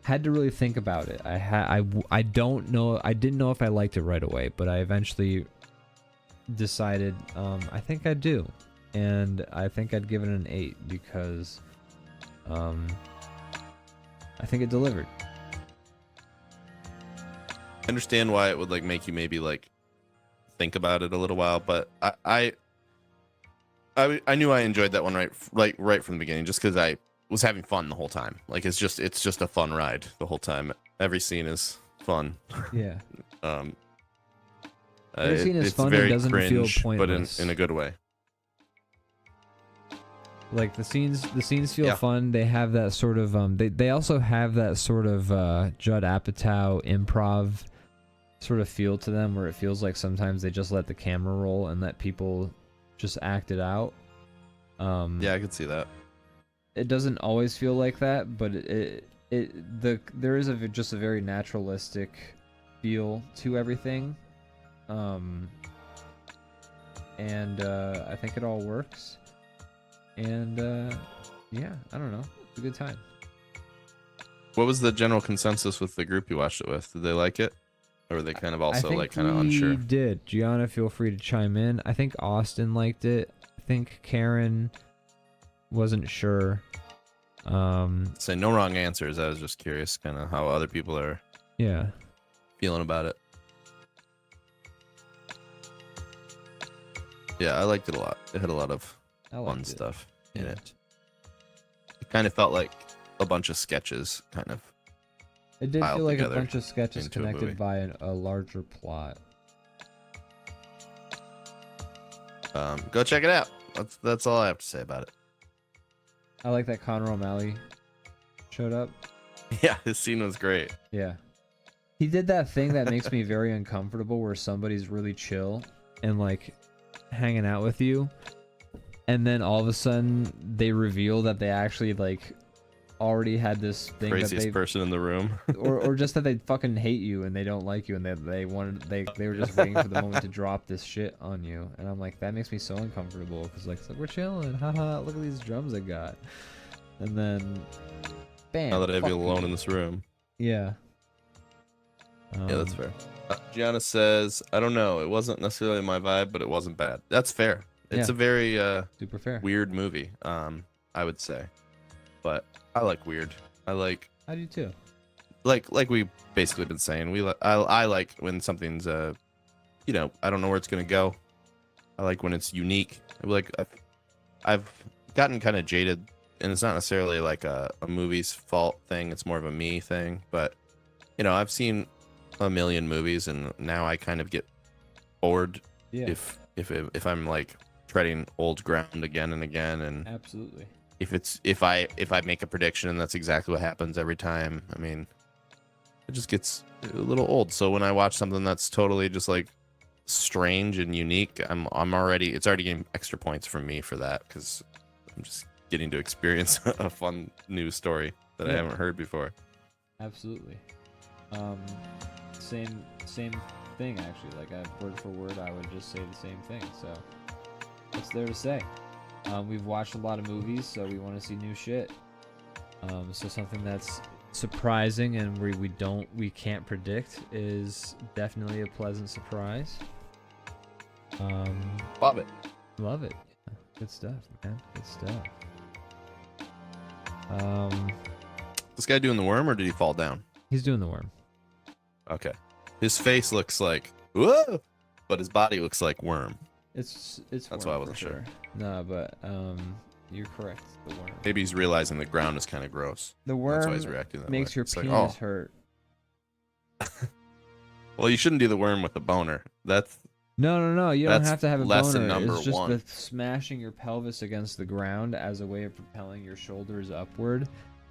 had to really think about it. I don't know. I didn't know if I liked it right away, but I eventually decided I think I do, and I think I'd give it an 8 because I think it delivered. I understand why it would like make you maybe like think about it a little while, but I knew I enjoyed that one right from the beginning, just because I was having fun the whole time. Like it's just a fun ride the whole time. Every scene is fun. Yeah. Every scene is fun and doesn't feel pointless, but in a good way. Like the scenes feel fun. They have that sort of they also have that sort of Judd Apatow improv sort of feel to them, where it feels like sometimes they just let the camera roll and let people just act it out. Yeah, I could see that. It doesn't always feel like that, but there is just a very naturalistic feel to everything. I think it all works. And yeah, I don't know. It's a good time. What was the general consensus with the group you watched it with? Did they like it? Or were they kind of also like kind of unsure? Did. Gianna, feel free to chime in. I think Austin liked it. I think Karen wasn't sure. Say no wrong answers. I was just curious kind of how other people are feeling about it. Yeah, I liked it a lot. It had a lot of fun stuff in it. It kind of felt like a bunch of sketches kind of. It did feel like a bunch of sketches connected by a larger plot. Go check it out. That's all I have to say about it. I like that Conor O'Malley showed up. Yeah, his scene was great. Yeah. He did that thing that makes me very uncomfortable, where somebody's really chill and like hanging out with you, and then all of a sudden they reveal that they actually like already had this thing, craziest person in the room, or just that they fucking hate you and they don't like you, and they were just waiting for the moment to drop this shit on you. And I'm like, that makes me so uncomfortable, because like we're chilling, haha, look at these drums I got, and then bam, now that I have you alone in this room. Yeah. Yeah, that's fair. Gianna says, I don't know, it wasn't necessarily my vibe, but it wasn't bad. That's fair. It's a very super fair weird movie, I would say. But I like weird. I do too. Like we basically been saying, I like when something's you know, I don't know where it's gonna go. I like when it's unique. I've gotten kind of jaded, and it's not necessarily like a movie's fault thing. It's more of a me thing. But you know, I've seen a million movies, and now I kind of get bored if I'm like treading old ground again and again. And absolutely. If I make a prediction and that's exactly what happens every time, I mean, it just gets a little old. So when I watch something that's totally just like strange and unique, it's already getting extra points from me for that, because I'm just getting to experience a fun new story that I haven't heard before. Absolutely. Same thing actually. Like word for word, I would just say the same thing. So what's there to say? We've watched a lot of movies, so we want to see new shit. So something that's surprising and we can't predict is definitely a pleasant surprise. Love it. Love it. Yeah. Good stuff, man. Good stuff. This guy doing the worm, or did he fall down? He's doing the worm. Okay. His face looks like whoa, but his body looks like worm. It's that's why I wasn't sure. No, but you're correct. The worm. Maybe he's realizing the ground is kind of gross. The worm that's why he's reacting that makes way. your penis hurt. Well, you shouldn't do the worm with a boner. That's No. You don't That's have to have a lesson boner. number It's just one. the smashing your pelvis against the ground as a way of propelling your shoulders upward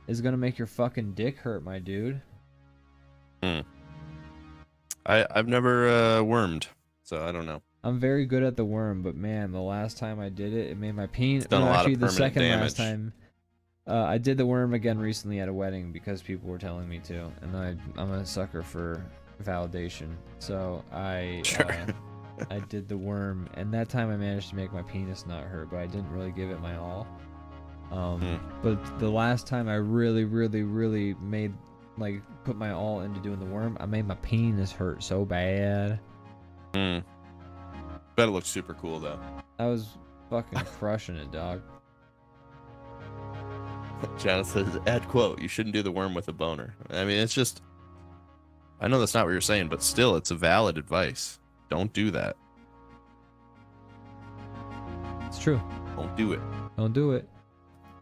is gonna make your fucking dick hurt, my dude. I've never wormed, so I don't know. I'm very good at the worm, but man, the last time I did it, it made my penis. It's done a lot of Actually, the permanent second damage. last time, I did the worm again recently at a wedding because people were telling me to, and I'm a sucker for validation. So I did the worm, and that time I managed to make my penis not hurt, but I didn't really give it my all. But the last time I really made put my all into doing the worm, I made my penis hurt so bad. Bet it looks super cool though. I was fucking crushing it, dog. Jana says, "Add quote: You shouldn't do the worm with a boner." I mean, it's just. I know that's not what you're saying, but still, it's a valid advice. Don't do that. It's true. Don't do it. Don't do it.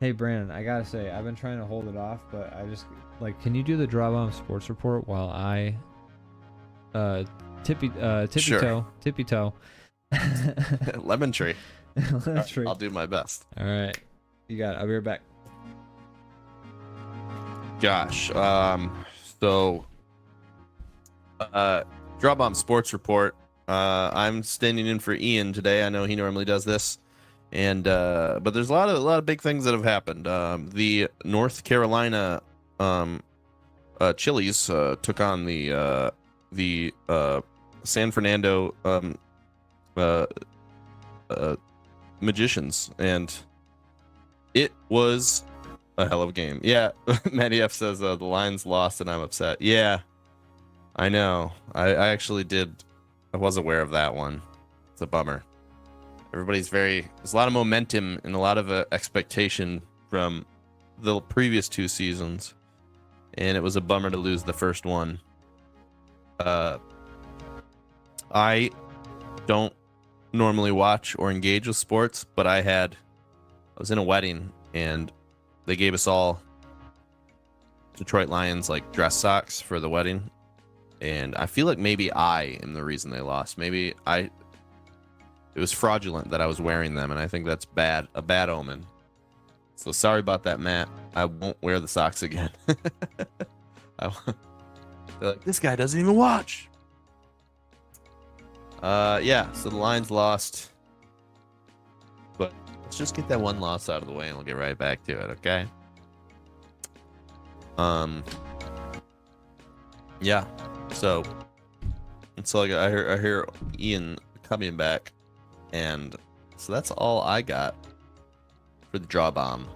Hey Brandon, I gotta say, I've been trying to hold it off, but I just can you do the DrawBomb sports report while I tippy toe. Lemon tree. Lemon tree. I'll do my best. All right, you got it. I'll be right back. Gosh, so DrawBomb sports report. I'm standing in for Ian today. I know he normally does this, and but there's a lot of big things that have happened. The North Carolina Chili's took on the San Fernando Magicians, and it was a hell of a game. Yeah, Matty F says the Lions lost and I'm upset. Yeah, I know. I actually did. I was aware of that one. It's a bummer. There's a lot of momentum and a lot of expectation from the previous two seasons, and it was a bummer to lose the first one. I don't normally watch or engage with sports, but I was in a wedding and they gave us all Detroit Lions dress socks for the wedding, and I feel like maybe I am the reason they lost. Maybe it was fraudulent that I was wearing them, and I think that's a bad omen. So sorry about that, Matt. I won't wear the socks again. They're like, this guy doesn't even watch. Yeah, so the Lions lost. But let's just get that one loss out of the way and we'll get right back to it, okay? Yeah. So it's like I hear Ian coming back, and so that's all I got for the DrawBomb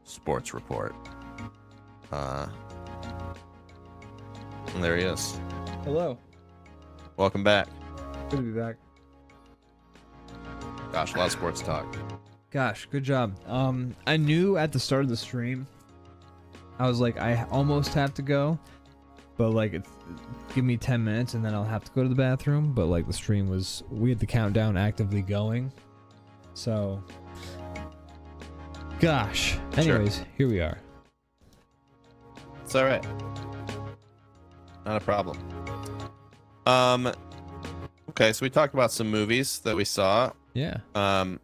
sports report. And there he is. Hello. Welcome back. Good to be back. Gosh, a lot of sports talk. Gosh, good job. I knew at the start of the stream, I was like, I almost have to go, but give me 10 minutes and then I'll have to go to the bathroom. But the stream we had the countdown actively going, so gosh. Anyways, sure. Here we are. It's all right. Not a problem. Okay, so we talked about some movies that we saw. Yeah. Have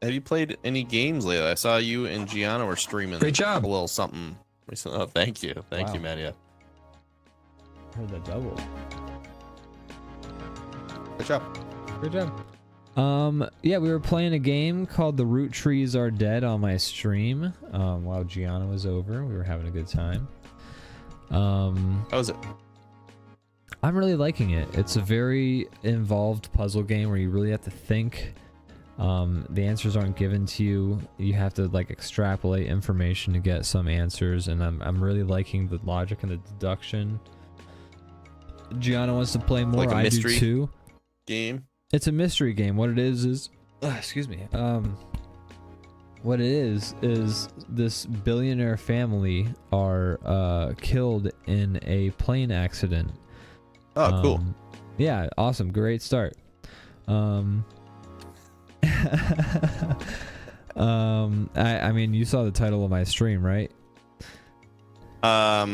you played any games lately? I saw you and Gianna were streaming. Great job. A little something recently. Oh, thank you. Thank you, Maddie. Heard that double. Good job. Good job. Yeah, we were playing a game called The Root Trees Are Dead on my stream. While Gianna was over, we were having a good time. How was it? I'm really liking it. It's a very involved puzzle game where you really have to think. The answers aren't given to you. You have to extrapolate information to get some answers, and I'm really liking the logic and the deduction. Gianna wants to play more. I do too. Game. It's a mystery game. What it is excuse me. What it is this billionaire family are killed in a plane accident. Oh, cool. Yeah, awesome. Great start. I mean, you saw the title of my stream, right? I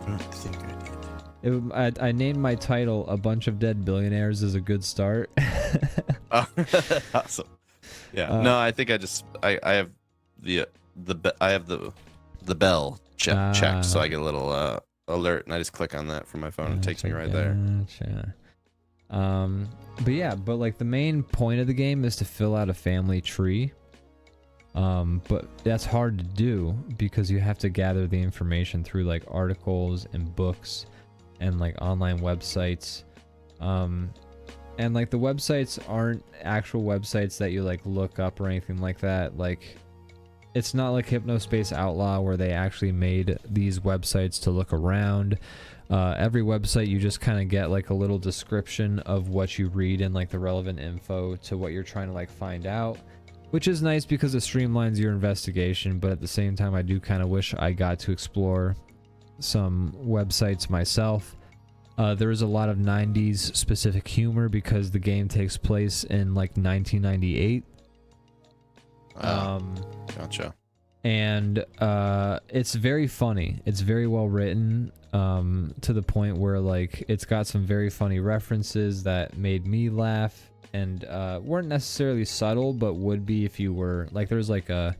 don't think I did. I named my title "A Bunch of Dead Billionaires" is a good start. Oh, awesome. Yeah. No, I think I have the bell checked, so I get a little alert, and I just click on that from my phone, and it takes me right there. But yeah, but like the main point of the game is to fill out a family tree. But that's hard to do because you have to gather the information through like articles and books and like online websites. And like the websites aren't actual websites that you like look up or anything like that. Like it's not like Hypnospace Outlaw where they actually made these websites to look around. Every website you just kind of get like a little description of what you read and like the relevant info to what you're trying to like find out, which is nice because it streamlines your investigation. But at the same time, I do kind of wish I got to explore some websites myself. There is a lot of 90s specific humor because the game takes place in like 1998. Gotcha. And it's very funny. It's very well written, to the point where like it's got some very funny references that made me laugh and weren't necessarily subtle, but would be if you were like there's like a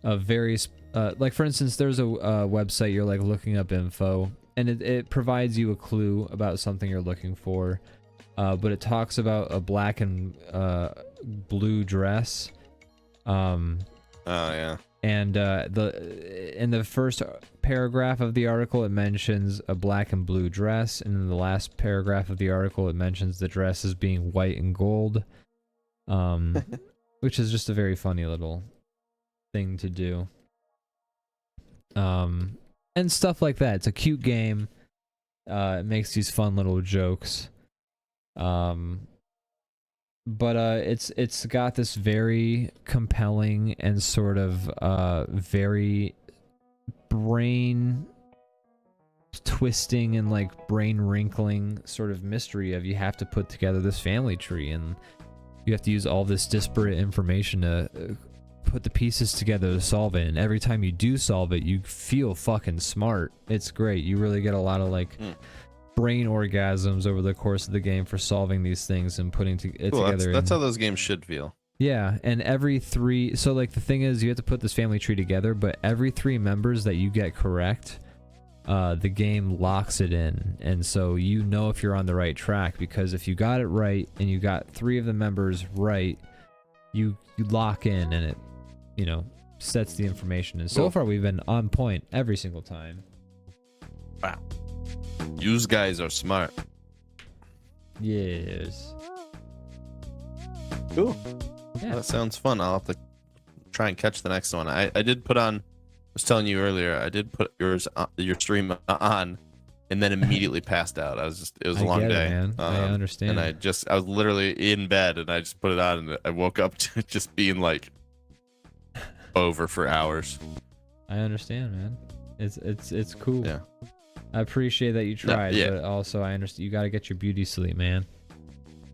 very like for instance there's a website you're like looking up info and it provides you a clue about something you're looking for, but it talks about a black and blue dress. Oh yeah. And in the first paragraph of the article, it mentions a black and blue dress, and in the last paragraph of the article, it mentions the dress as being white and gold, which is just a very funny little thing to do. And stuff like that. It's a cute game. It makes these fun little jokes. But it's got this very compelling and sort of very brain twisting and like brain wrinkling sort of mystery of you have to put together this family tree and you have to use all this disparate information to put the pieces together to solve it. And every time you do solve it, you feel fucking smart. It's great. You really get a lot of like brain orgasms over the course of the game for solving these things and putting it together. That's how those games should feel. Yeah, and every three... So, like, the thing is, you have to put this family tree together, but every 3 members that you get correct, the game locks it in. And so you know if you're on the right track, because if you got it right and you got 3 of the members right, you lock in and it, you know, sets the information. And so far, we've been on point every single time. Wow. You guys are smart. Yes. Cool. Yeah. That sounds fun. I'll have to try and catch the next one. I did put on, I was telling you earlier, I did put your stream on and then immediately passed out. It was a long day. Man. I understand. And I was literally in bed and I just put it on and I woke up to just being like over for hours. I understand, man. It's cool. Yeah. I appreciate that you tried, yeah. but also I understand you got to get your beauty sleep, man.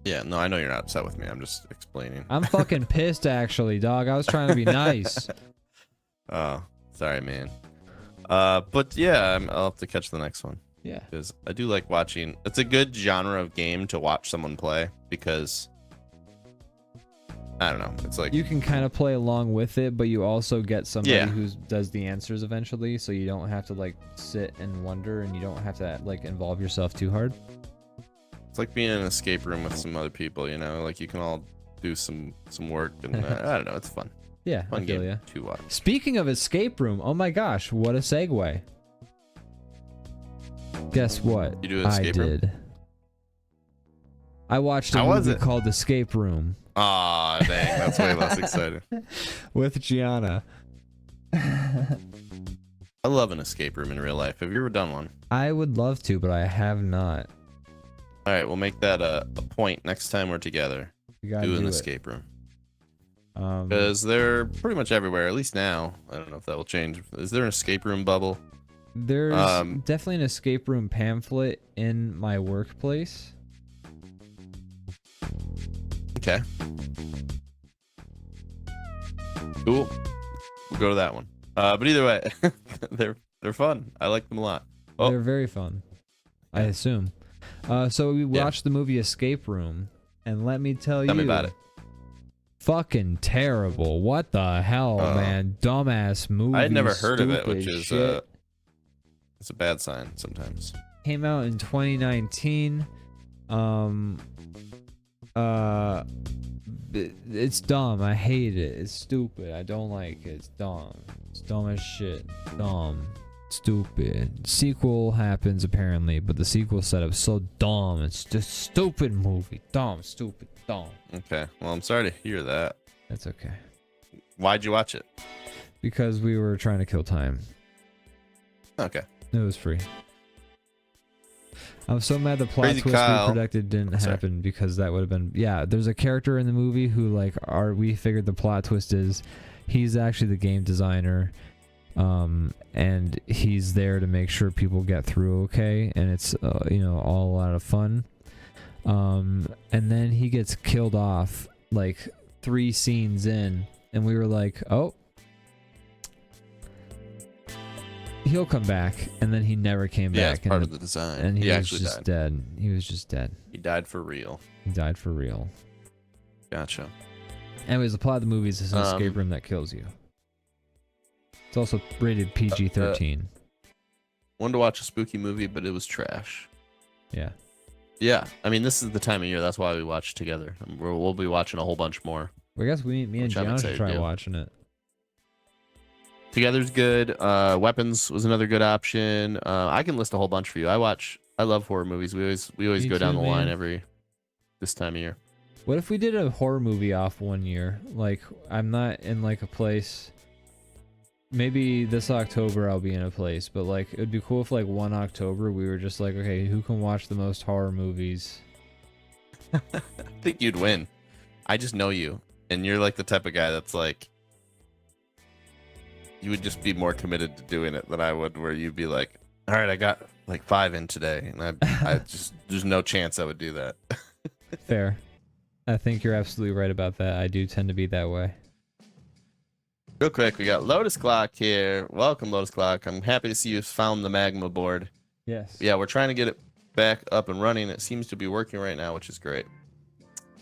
Yeah, no, I know you're not upset with me. I'm just explaining. I'm fucking pissed, actually, dog. I was trying to be nice. Oh, sorry, man. But yeah, I'll have to catch the next one. Yeah. Because I do like watching. It's a good genre of game to watch someone play because I don't know. It's like you can kind of play along with it, but you also get somebody who does the answers eventually, so you don't have to like sit and wonder, and you don't have to like involve yourself too hard. It's like being in an escape room with some other people, you know, like you can all do some work, and I don't know, it's fun. Yeah, fun I feel game ya. to watch. Speaking of escape room, oh my gosh, what a segue! Guess what? You do an escape room? I watched a movie called Escape Room. Aw, dang, that's way less exciting. With Gianna. I love an escape room in real life. Have you ever done one? I would love to, but I have not. All right, we'll make that a point next time we're together. Do an escape room. Because they're pretty much everywhere, at least now. I don't know if that will change. Is there an escape room bubble? There's definitely an escape room pamphlet in my workplace. Okay. Cool. We'll go to that one. But either way, they're fun. I like them a lot. Oh, they're very fun. I assume. So we watched the movie Escape Room, and let me tell me about it. Fucking terrible. What the hell, man? Dumbass movie. I had never heard of it, which is shit. it's a bad sign sometimes. Came out in 2019. It's dumb. I hate it. It's stupid. I don't like it. It's dumb. It's dumb as shit. Dumb. Stupid. Sequel happens apparently, but the sequel setup's so dumb. It's just stupid movie. Dumb, stupid, dumb. Okay. Well, I'm sorry to hear that. That's okay. Why'd you watch it? Because we were trying to kill time. Okay. It was free. I'm so mad the plot Crazy twist Kyle. we predicted didn't happen because that would have been there's a character in the movie who we figured the plot twist is he's actually the game designer, and he's there to make sure people get through okay, and it's all a lot of fun, and then he gets killed off like 3 scenes in, and we were like, oh, he'll come back, and then he never came back. It's part of the design. And he was actually just died. dead. He was just dead. He died for real. He died for real. Gotcha. Anyways, the plot of the movie is an escape room that kills you. It's also rated PG-13. Wanted to watch a spooky movie, but it was trash. Yeah. Yeah. I mean, this is the time of year. That's why we watch together. We'll be watching a whole bunch more. Well, I guess me and Which I'm Gianna should excited try to do. watching it. Together's good. Weapons was another good option. I can list a whole bunch for you. I love horror movies. We always Me go down too, the line man. this time of year. What if we did a horror movie off one year? Like, I'm not in like a place. Maybe this October I'll be in a place, but like it would be cool if like 1 October we were just like, okay, who can watch the most horror movies? I think you'd win. I just know you, and you're like the type of guy that's like, you would just be more committed to doing it than I would, where you'd be like, all right, I got like 5 in today, and I just, there's no chance I would do that. Fair. I think you're absolutely right about that. I do tend to be that way. Real quick, we got Lotus Clock here. Welcome, Lotus Clock. I'm happy to see you found the magma board. Yes. Yeah, we're trying to get it back up and running. It seems to be working right now, which is great.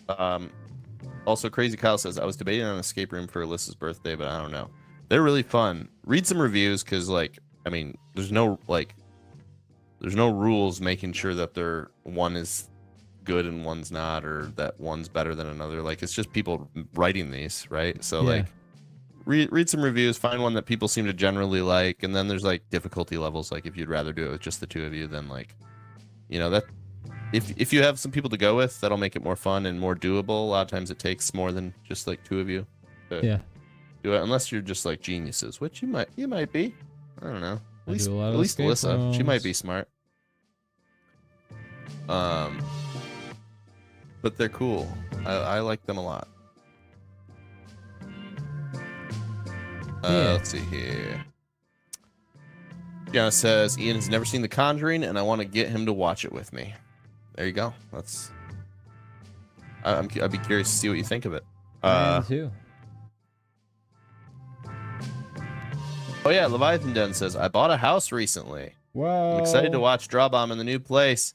Also, Crazy Kyle says, I was debating on an escape room for Alyssa's birthday, but I don't know. They're really fun. Read some reviews, because, like, I mean, there's no rules making sure that one is good and one's not, or that one's better than another. Like, it's just people writing these, right? So, Yeah. like, read some reviews, find one that people seem to generally like, and then there's, like, difficulty levels. Like, if you'd rather do it with just the 2 of you, then, like, that if you have some people to go with, that'll make it more fun and more doable. A lot of times it takes more than just, like, 2 of you to do it, unless you're just, like, geniuses, which you might be. I don't know. At least Alyssa, she might be smart. But they're cool. I like them a lot. Let's see here. Gianna says Ian has never seen The Conjuring, and I want to get him to watch it with me. There you go. I'd be curious to see what you think of it. Me too. Oh yeah, Leviathan Den says, I bought a house recently. Whoa. I'm excited to watch DrawBomb in the new place.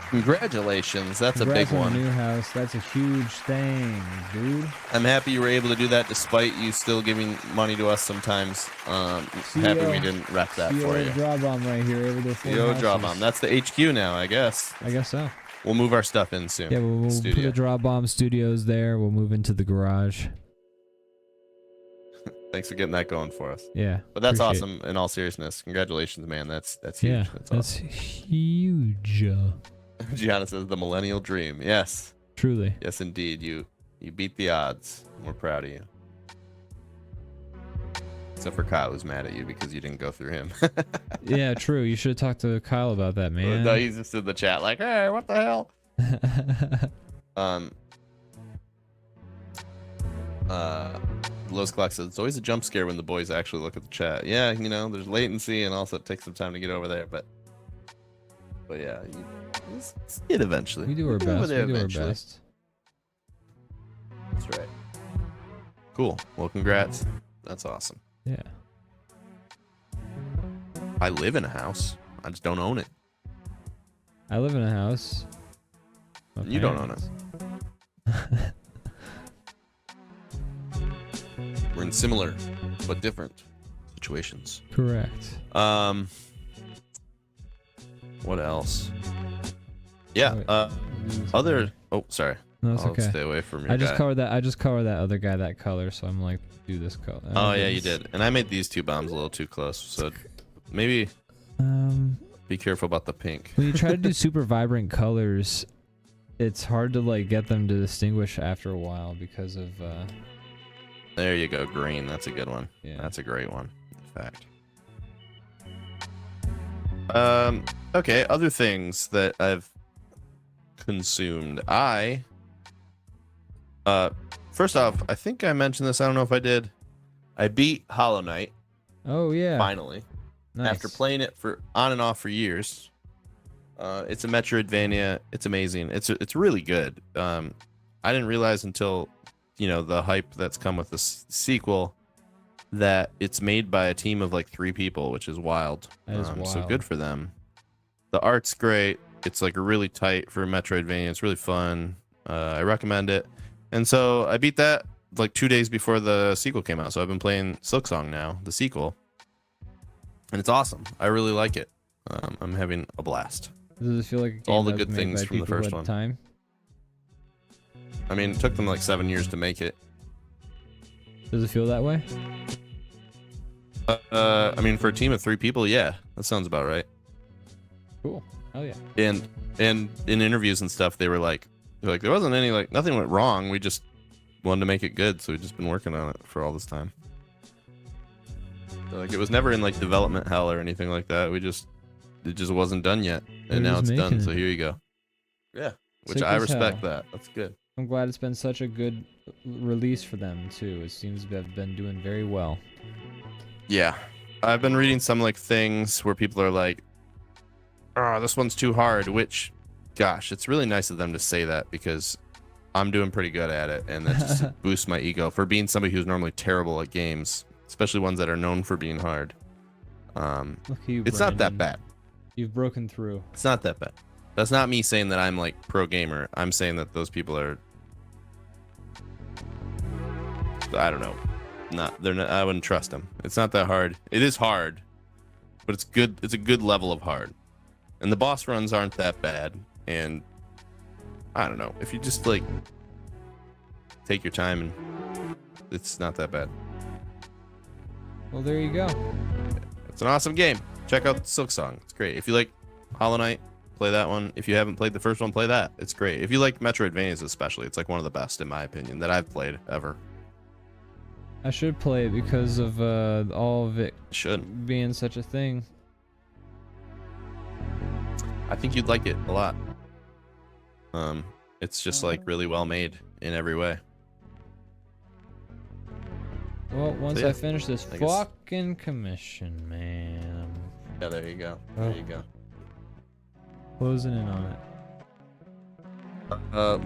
Congratulations. That's Congrats a big on one. the new house. That's a huge thing, dude. I'm happy you were able to do that despite you still giving money to us sometimes. Happy we didn't wreck that for you. DrawBomb right here. Able to afford Yo, houses. DrawBomb. That's the HQ now, I guess. I guess so. We'll move our stuff in soon. Yeah, we'll put the DrawBomb studios there. We'll move into the garage. Thanks for getting that going for us. Yeah. But that's appreciate awesome. In all seriousness, congratulations, man. That's huge. Yeah, That's that's awesome. huge. Gianna says the millennial dream. Yes. Truly. Yes, indeed. You beat the odds. We're proud of you. Except for Kyle, who's mad at you because you didn't go through him. Yeah, true. You should have talked to Kyle about that, man. No, he's just in the chat like, hey, what the hell? Lowe's Clock says it's always a jump scare when the boys actually look at the chat. Yeah, there's latency, and also it takes some time to get over there, but yeah, you'll see it eventually. We do our best. We do our best. That's right. Cool. Well, congrats. That's awesome. Yeah. I live in a house. I just don't own it. I live in a house. You don't own it. We're in similar but different situations. Correct. What else? Yeah. Other. Oh, sorry. No, it's I'll okay. stay away from your I just guy. covered that. I just covered that other guy that color, so I'm like, do this color. Oh yeah, you did. And I made these two bombs a little too close, so maybe be careful about the pink. When you try to do super vibrant colors, it's hard to like get them to distinguish after a while because of. There you go, green. That's a good one. Yeah. That's a great one. In fact. Okay. Other things that I've consumed. First off, I think I mentioned this. I don't know if I did. I beat Hollow Knight. Oh yeah. Finally. Nice. After playing it for on and off for years. It's a Metroidvania. It's amazing. It's really good. I didn't realize until the hype that's come with this sequel that it's made by a team of like 3 people, which is wild. That is wild. So good for them. The art's great. It's like really tight for a Metroidvania. It's really fun. I recommend it. And so I beat that like 2 days before the sequel came out. So I've been playing Silksong now, the sequel, and it's awesome. I really like it. I'm having a blast. Does it feel like a game all the that was good made things by from the people who first had one. Time? I mean, it took them like 7 years to make it. Does it feel that way? I mean, for a team of 3 people, yeah, that sounds about right. Cool. Oh yeah. And in interviews and stuff, they're like there wasn't any nothing went wrong. We just wanted to make it good, so we've just been working on it for all this time. So, it was never in like development hell or anything like that. It just wasn't done yet, and now it's done. So here you go. Yeah, which I respect that. That's good. I'm glad it's been such a good release for them too. It seems to have been doing very well. Yeah, I've been reading some things where people are like, "Oh, this one's too hard," which, gosh, it's really nice of them to say that because I'm doing pretty good at it, and that just boosts my ego for being somebody who's normally terrible at games, especially ones that are known for being hard. Look at you, it's not that bad. You've broken through. It's not that bad. That's not me saying that I'm like pro gamer. I'm saying that those people are, I don't know, they're not. I wouldn't trust them. It's not that hard. It is hard, but it's good. It's a good level of hard, and the boss runs aren't that bad. And I don't know, if you just take your time, and it's not that bad. Well, there you go. It's an awesome game. Check out Silksong. It's great. If you like Hollow Knight, play that one. If you haven't played the first one, play that. It's great. If you like Metroidvanias especially, it's one of the best in my opinion that I've played ever. I should play it because of all of it being such a thing. I think you'd like it a lot. It's just really well made in every way. Well, once So, yeah, I finish this I guess- fucking commission, man, Yeah, there you go. There you go. closing in on it.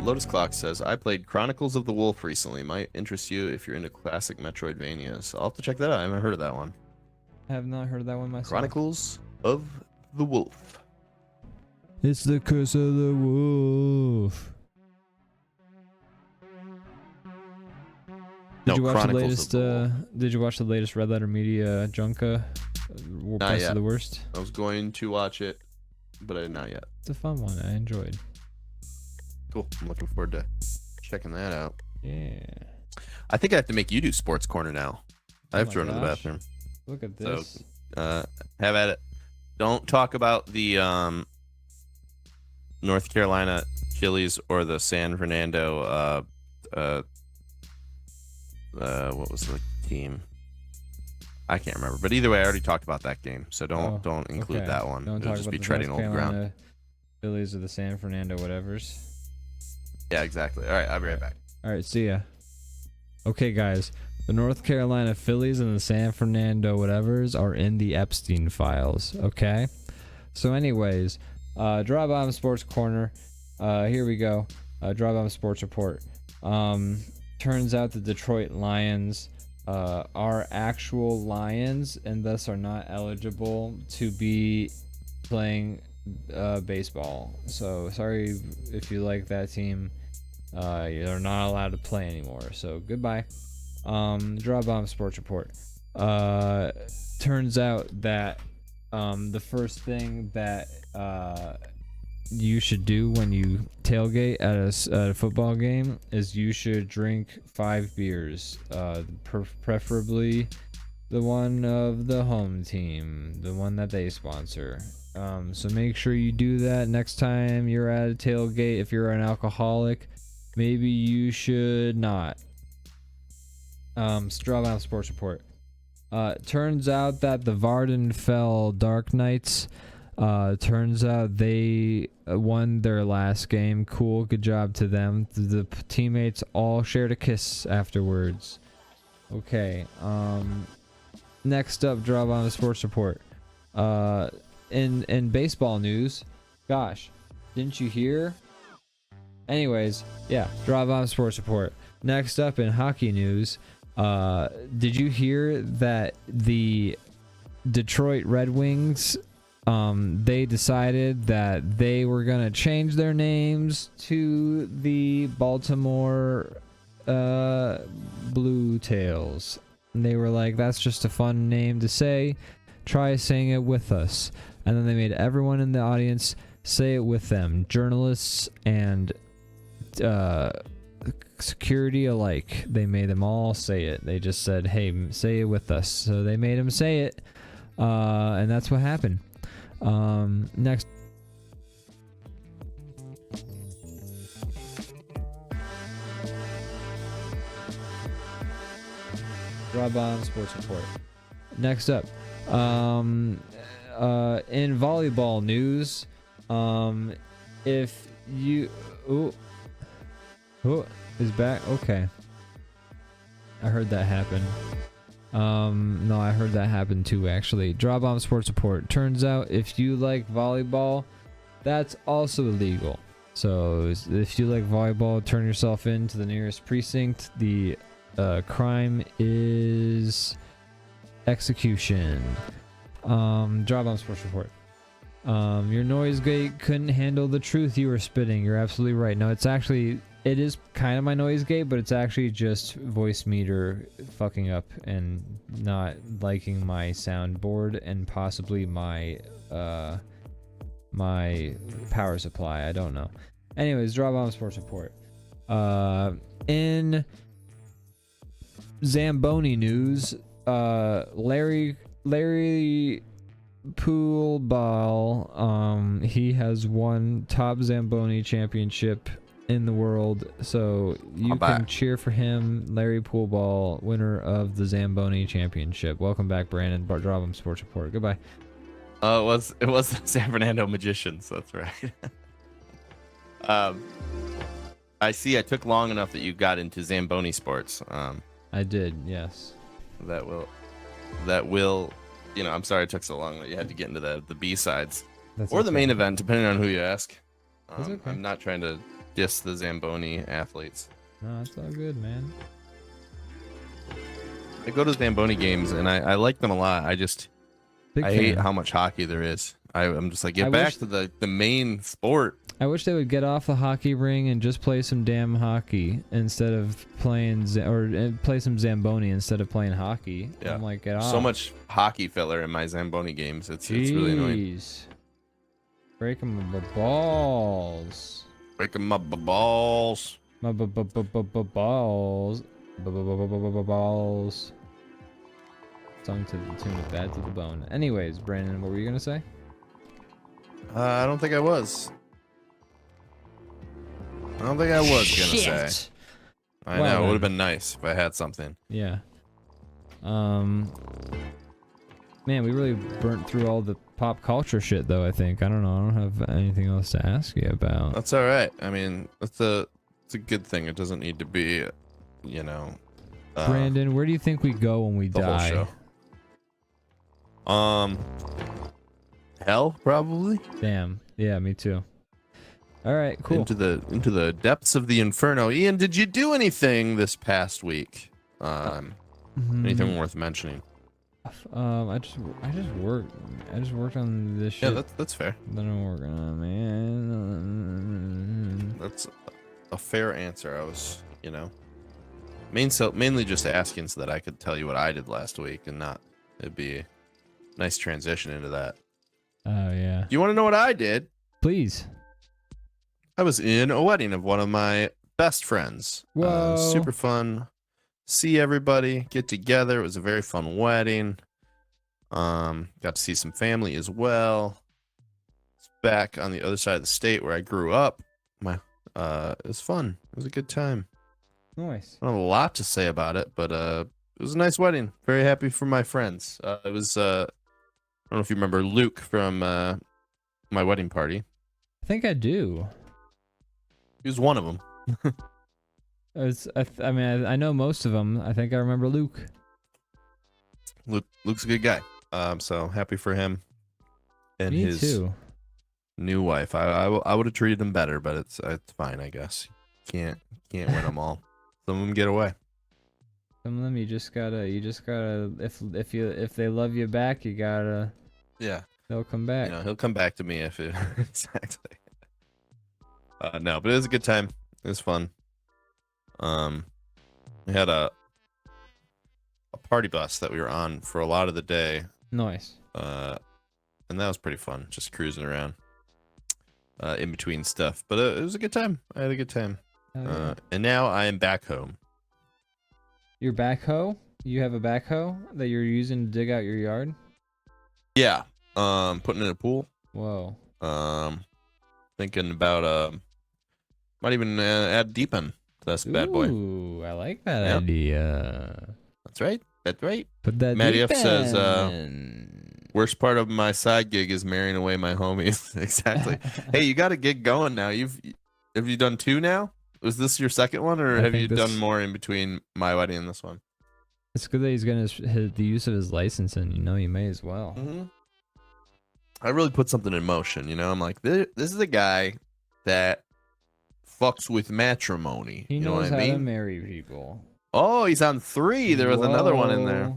Lotus Clock says, I played Chronicles of the Wolf recently. Might interest you if you're into classic Metroidvanias. I'll have to check that out. I haven't heard of that one. I have not heard that one myself. Chronicles of the Wolf. It's the curse of the wolf. Did you watch Chronicles the latest? of the Wolf. Did you watch the latest Red Letter Media Junka? Best yet. of the worst. I was going to watch it, but I did not yet. It's a fun one. I enjoyed. Cool. I'm looking forward to checking that out. Yeah. I think I have to make you do Sports Corner now. I have Oh to my run to the gosh. bathroom. Look at So, this. have at it. Don't talk about the North Carolina Chili's or the San Fernando what was the team? I can't remember. But either way, I already talked about that game, so don't include okay. that one. Don't It'll talk just about be the treading North old ground. Carolina Phillies or the San Fernando whatevers. Yeah, exactly. All right, I'll be right back. All right, see ya. Okay, guys. The North Carolina Phillies and the San Fernando whatevers are in the Epstein files, okay? So anyways, DrawBomb Sports Corner. Here we go. DrawBomb Sports Report. Turns out the Detroit Lions are actual Lions and thus are not eligible to be playing baseball. So sorry if you like that team. You're not allowed to play anymore. So goodbye. DrawBomb Sports Report. Turns out that the first thing that you should do when you tailgate at a football game is you should drink 5 beers, preferably the one of the home team, the one that they sponsor. So make sure you do that next time you're at a tailgate. If you're an alcoholic, maybe you should not. DrawBomb Sports Report. Turns out that the Vardenfell Dark Knights, turns out they won their last game. Cool, good job to them. The teammates all shared a kiss afterwards. Okay, next up, DrawBomb Sports Report. In baseball news, gosh, didn't you hear? Anyways, yeah, DrawBomb Sports Report. Next up in hockey news, did you hear that the Detroit Red Wings, they decided that they were gonna change their names to the Baltimore Blue Tails? And they were like, that's just a fun name to say. Try saying it with us. And then they made everyone in the audience say it with them. Journalists and security alike. They made them all say it. They just said, hey, say it with us. So they made them say it. And that's what happened. Next. DrawBomb Sports Report. Next up, in volleyball news, if you is back. Okay, I heard that happen. No, I heard that happen too, actually. DrawBomb Sports Report. Turns out if you like volleyball, that's also illegal. So if you like volleyball, turn yourself in to the nearest precinct. The crime is execution. DrawBomb Sports Report. Your noise gate couldn't handle the truth you were spitting. You're absolutely right. No, it is kind of my noise gate, but it's actually just voice meter fucking up and not liking my soundboard and possibly my my power supply. I don't know. Anyways, DrawBomb Sports Report. In Zamboni news, Larry Poolball, he has won top Zamboni championship in the world, so you can cheer for him. Larry Poolball, winner of the Zamboni championship. Welcome back, Brandon. DrawBomb Sports Report. Goodbye. It was the San Fernando Magicians. That's right. I see. I took long enough that you got into Zamboni sports. I did, yes. That will. You know, I'm sorry it took so long that you had to get into the B sides or the main event, depending on who you ask. Okay. I'm not trying to diss the Zamboni athletes. No, it's all good, man. I go to Zamboni games and I like them a lot. I hate how much hockey there is. I'm just like, get back to the main sport. I wish they would get off the hockey ring and just play some damn hockey instead of playing play some Zamboni instead of playing hockey. Yeah. I'm like, get off. So much hockey filler in my Zamboni games. It's really annoying. Break them balls. Break them up balls. Balls. Balls. Sung to the tune of Bad to the Bone. Anyways, Brandon, what were you gonna say? I don't think I was. I don't think I was gonna say. I know, it would have been nice if I had something. Yeah. Man, we really burnt through all the pop culture shit, though, I think. I don't know. I don't have anything else to ask you about. That's all right. I mean, it's a good thing. It doesn't need to be, you know. Brandon, where do you think we go when we die? Whole show. Hell, probably. Damn. Yeah, me too. All right, cool. Into the depths of the inferno. Ian, did you do anything this past week? Anything worth mentioning? I just worked. I just worked on this shit. Yeah, that's fair. That I'm working on, man. That's a fair answer. I was, mainly just asking so that I could tell you what I did last week and not it'd be a nice transition into that. Oh yeah. You want to know what I did? Please. I was in a wedding of one of my best friends. Whoa. Super fun. See everybody, get together. It was a very fun wedding. Got to see some family as well. It's back on the other side of the state where I grew up. It was fun. It was a good time. Nice. I don't have a lot to say about it, but it was a nice wedding. Very happy for my friends. It was I don't know if you remember Luke from my wedding party. I think I do. He was one of them. I mean, I know most of them. I think I remember Luke. Luke's a good guy. So happy for him and Me his too. new wife. I would have treated him better, but it's fine, I guess. Can't win them all. Some of them get away. Some of them you just gotta if they love you back, you gotta. Yeah. They'll come back. He'll come back to me if it exactly. No, but it was a good time. It was fun. We had a party bus that we were on for a lot of the day. Nice. And that was pretty fun, just cruising around in between stuff. But it was a good time. I had a good time. Yeah. And now I am back home. Your backhoe? You have a backhoe that you're using to dig out your yard? Yeah. Putting in a pool. Whoa. Thinking about might even add deep end to this bad boy. Ooh, I like that idea. That's right. That's right. Put that Matty deep F says, end. worst part of my side gig is marrying away my homies. Exactly. Hey, you got a gig going now. Have you done 2 now? Was this your second one, or have you done more in between my wedding and this one? It's good that he's gonna the use of his license, and you may as well. Mm-hmm. I really put something in motion. I'm like, this is a guy that fucks with matrimony. He you know knows what I mean? how to marry people. Oh, he's on 3. There was another one in there.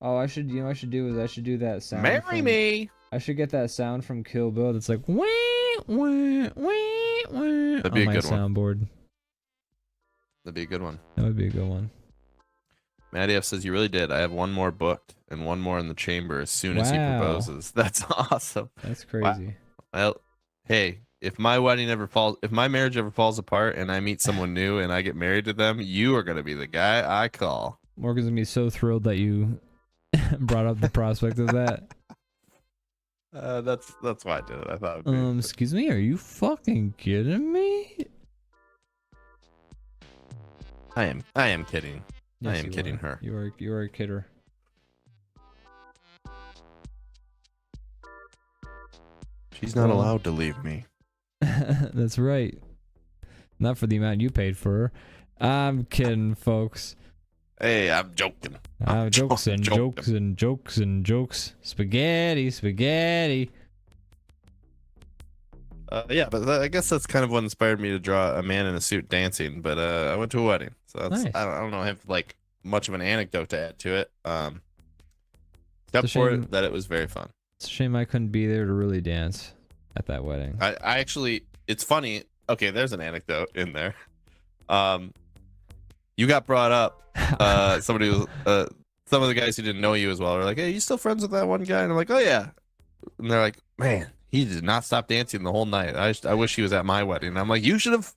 Oh, I should do that sound. Marry me. I should get that sound from Kill Bill. That's like wah, wah, wah, wah, That'd be on a my good one. soundboard. That'd be a good one. That would be a good one. Matty F says, you really did. I have one more booked and one more in the chamber as soon as he proposes. That's awesome. That's crazy. Well, hey, if my marriage ever falls apart and I meet someone new and I get married to them, you are going to be the guy I call. Morgan's going to be so thrilled that you brought up the prospect of that. That's why I did it. I thought it'd be excuse me, are you fucking kidding me? I am kidding. Yes, I am kidding her. You are a kidder. She's not allowed to leave me. That's right. Not for the amount you paid for her. I'm kidding, folks. Hey, I'm joking. Jokes and jokes and jokes and jokes. Spaghetti, spaghetti. Yeah, but I guess that's kind of what inspired me to draw a man in a suit dancing. But I went to a wedding, so that's Nice. I don't know. I have like much of an anecdote to add to it. Except for that it was very fun. It's a shame I couldn't be there to really dance at that wedding. I actually, it's funny. Okay, there's an anecdote in there. You got brought up. Somebody was some of the guys who didn't know you as well were like, "Hey, you still friends with that one guy?" And I'm like, "Oh yeah." And they're like, "Man, he did not stop dancing the whole night. I wish he was at my wedding." And I'm like, "You should have,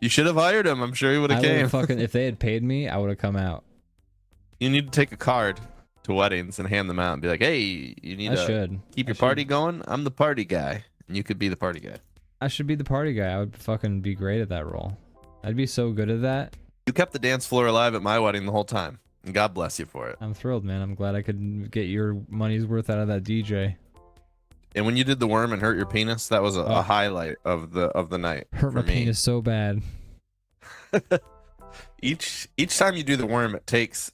you should have hired him. I'm sure he would have came." If they had paid me, I would have come out. You need to take a card to weddings and hand them out and be like, "Hey, you need to keep your party going. I'm the party guy, and you could be the party guy." I should be the party guy. I would fucking be great at that role. I'd be so good at that. You kept the dance floor alive at my wedding the whole time, and God bless you for it. I'm thrilled, man. I'm glad I could get your money's worth out of that DJ. And when you did the worm and hurt your penis, that was a highlight of the night. Hurt my penis so bad. Each time you do the worm, it takes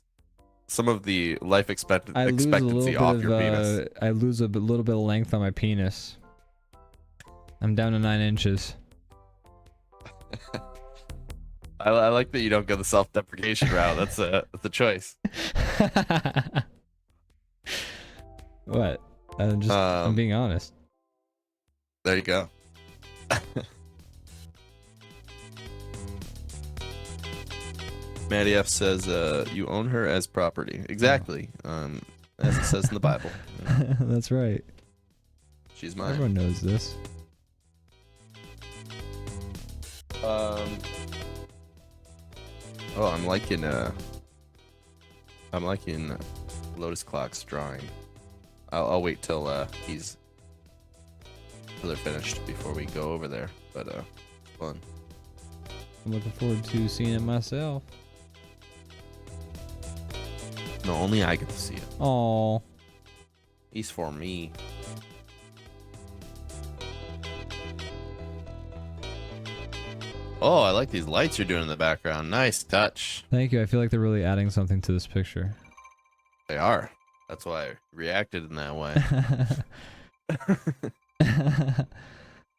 some of the life expectancy off your penis. I lose a little bit of length on my penis. I'm down to 9 inches. I like that you don't go the self-deprecation route. That's a choice. What? I'm being honest. There you go. Maddie F says, you own her as property. Exactly. As it says in the Bible. That's right. She's mine. Everyone knows this. Oh, I'm liking Lotus Clock's drawing. I'll wait till they're finished before we go over there. But fun. I'm looking forward to seeing it myself. No, only I get to see it. Aw. He's for me. Oh, I like these lights you're doing in the background. Nice touch. Thank you. I feel like they're really adding something to this picture. They are. That's why I reacted in that way.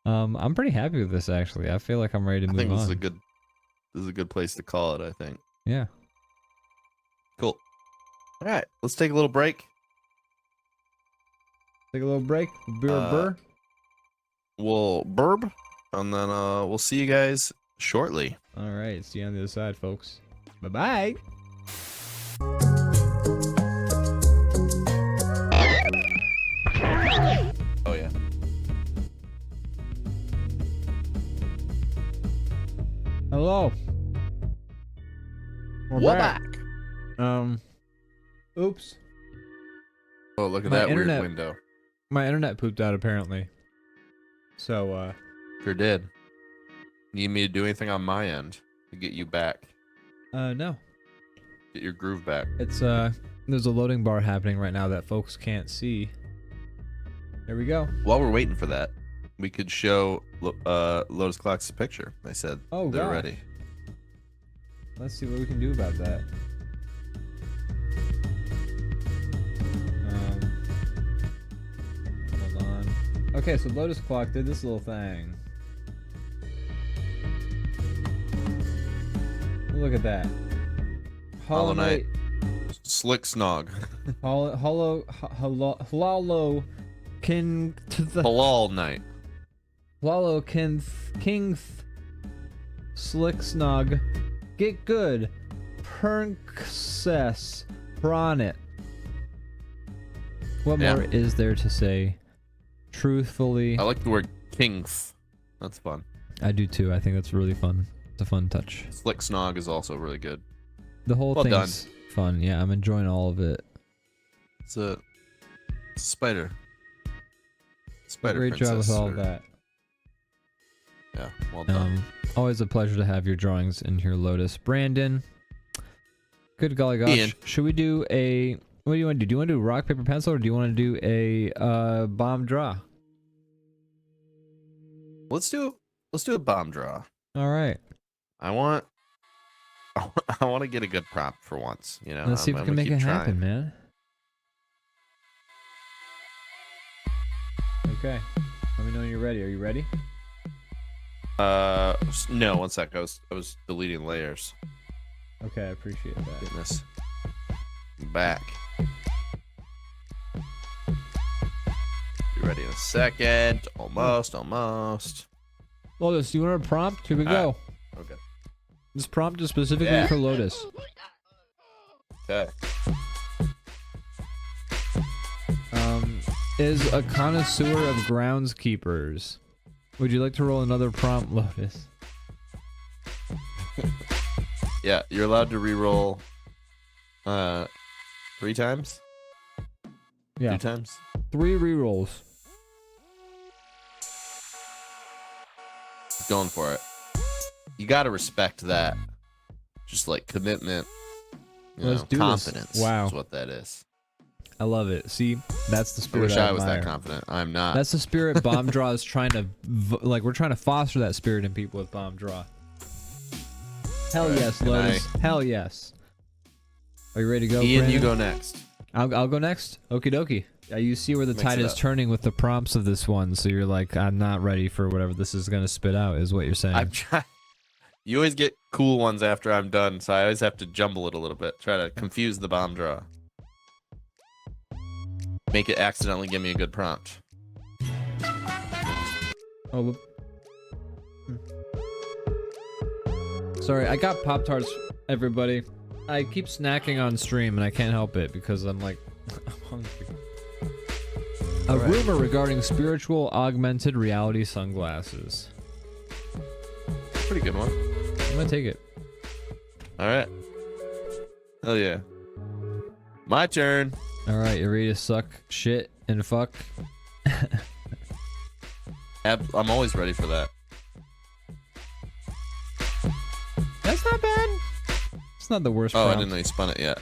I'm pretty happy with this actually. I feel like I'm ready to move on. This is a good place to call it, I think. Yeah. Cool. All right, let's take a little break. Take a little break. Burr. We'll burb, and then we'll see you guys shortly. All right. See you on the other side, folks. Bye-bye. Oh, yeah. Hello. We're back. Oops. Oh, look at My that internet- weird window. My internet pooped out apparently. So, Sure did. Need me to do anything on my end to get you back? no. Get your groove back. It's, there's a loading bar happening right now that folks can't see. There we go. While we're waiting for that, we could show Lotus Clock's picture. They said they're gosh. ready. Let's see what we can do about that. Hold on. Okay, so Lotus Clock did this little thing. Look at that. Hollow Knight. Slick Snog. Halalo King to the Halal Knight. Halalo King Slick Snog. Get good. Princess Pronit. What more is there to say? Truthfully, I like the word kingth. That's fun. I do too. I think that's really fun. It's a fun touch. Slick Snog is also really good. The whole Well thing's fun. Yeah, I'm enjoying all of it. It's a spider. Spider Great job with princess all of that. Yeah, well done. Always a pleasure to have your drawings in here, Lotus. Brandon. Good golly gosh. Ian. Should we do a... What do you want to do? Do you want to do rock, paper, pencil, or do you want to do a bomb draw? Let's do a bomb draw. All right. I want to get a good prompt for once, you know. Let's see if we can make it happen, man. Okay. Let me know when you're ready. Are you ready? No, one sec. I was deleting layers. Okay, I appreciate that. Goodness. I'm back. Be ready in a second. Almost. Lotus, do you want a prompt? Here we go. Okay. This prompt is specifically for Lotus. Okay. Is a connoisseur of groundskeepers. Would you like to roll another prompt, Lotus? Yeah, you're allowed to re-roll 3 times? Yeah. 2 times? 3 rerolls. Going for it. You gotta respect that. Just like commitment. Let's do this. Confidence. Wow. Is what that is. I love it. See, that's the I spirit wish I I was admire. that confident. I'm not. That's the spirit Bomb Draw is trying to... we're trying to foster that spirit in people with Bomb Draw. Hell yes, Lotus. Hell yes. Are you ready to go, Ian, Brandon? you go next. I'll go next. Okie dokie. You see where the Mix tide it is up. turning with the prompts of this one, so you're like, I'm not ready for whatever this is going to spit out, is what you're saying. I'm trying. You always get cool ones after I'm done, so I always have to jumble it a little bit. Try to confuse the bomb draw. make it accidentally give me a good prompt. Oh. Sorry, I got Pop-Tarts, everybody. I keep snacking on stream and I can't help it because I'm like, I'm hungry. A rumor regarding spiritual augmented reality sunglasses. Pretty good one. I'm gonna take it. All right. Hell yeah. My turn. All right, you ready to suck shit and fuck? I'm always ready for that. That's not bad. It's not the worst. Oh, prompt. I didn't know you spun it yet.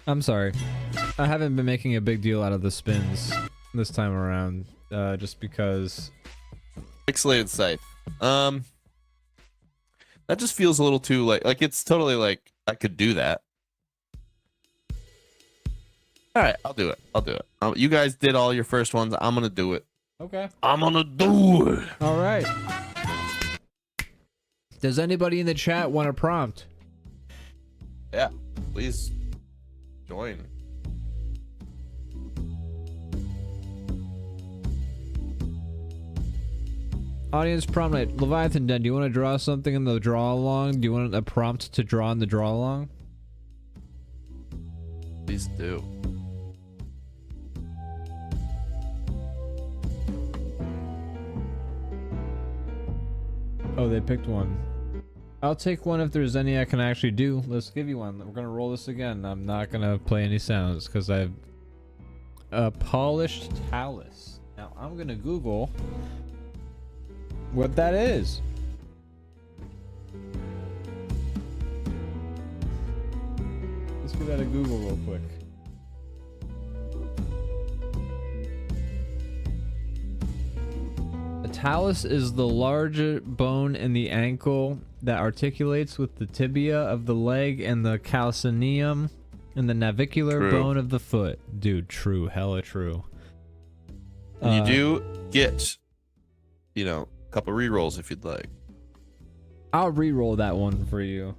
I'm sorry. I haven't been making a big deal out of the spins this time around, just because. Pixelated scythe. That just feels a little too like it's totally like I could do that. All right, I'll do it. I'll do it. You guys did all your first ones. I'm gonna do it. Okay. I'm gonna do it. All right. Does anybody in the chat want a prompt? Yeah, please join. Audience prompt night. Leviathan Den, do you want to draw something in the draw along? Do you want a prompt to draw in the draw along? Please do. Oh, they picked one. I'll take one if there's any I can actually do. Let's give you one. We're gonna roll this again. I'm not gonna play any sounds because I've a polished talus. Now I'm gonna Google what that is. Let's give that a Google real quick. A talus is the larger bone in the ankle that articulates with the tibia of the leg and the calcaneum and the navicular bone of the foot. Dude, true. Hella true. You do get, you know, a couple rerolls if you'd like. I'll re-roll that one for you.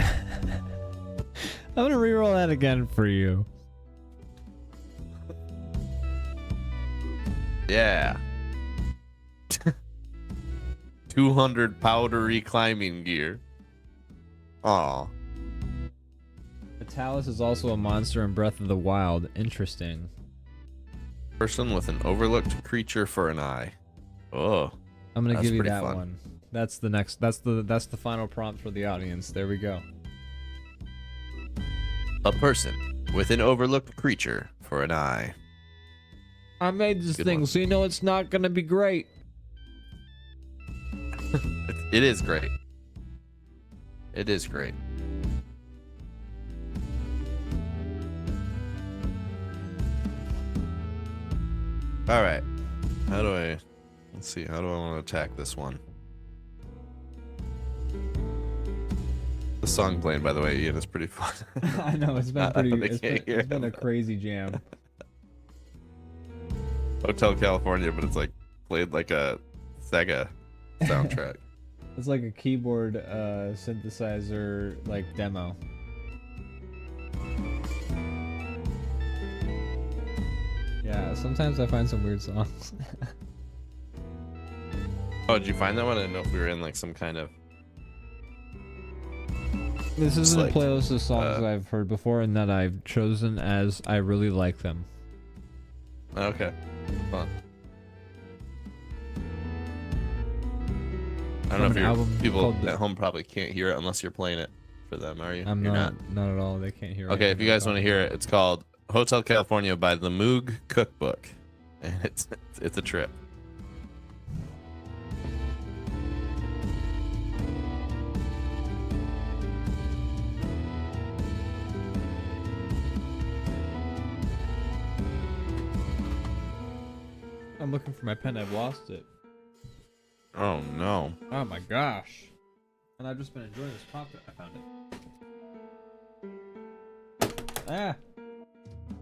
I'm gonna re-roll that again for you. Yeah. 200 powdery climbing gear. Aw. A talus is also a monster in Breath of the Wild. Interesting. Person with an overlooked creature for an eye. Oh. I'm gonna give you that fun. one. That's the next. That's the final prompt for the audience. There we go. A person with an overlooked creature for an eye. I made this Good thing, one. so you know it's not gonna be great. It is great. It is great. All right. How do I... Let's see. How do I want to attack this one? The song playing, by the way, Ian, is pretty fun. I know it's been pretty. They It's can't hear been a him. crazy jam. Hotel California, but it's like played like a Sega soundtrack. It's like a keyboard synthesizer like demo. Yeah, sometimes I find some weird songs. Oh, did you find that one? I didn't know if we were in like some kind of... This isn't like, a playlist of songs I've heard before and that I've chosen as I really like them. Okay. Fun. I don't know if From an your album people called at home probably can't hear it unless you're playing it for them, are you? I'm You're not at all. They can't hear. Okay, if you guys want to hear it, it's called Hotel California by the Moog Cookbook, and it's a trip. I'm looking for my pen. I've lost it. Oh no! Oh my gosh! And I've just been enjoying this prompt. I found it. Ah!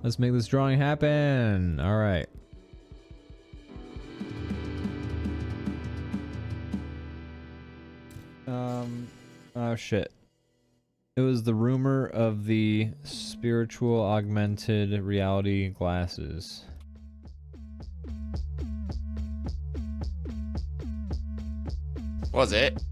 Let's make this drawing happen. All right. Oh shit. It was the rumor of the spiritual augmented reality glasses. Was it?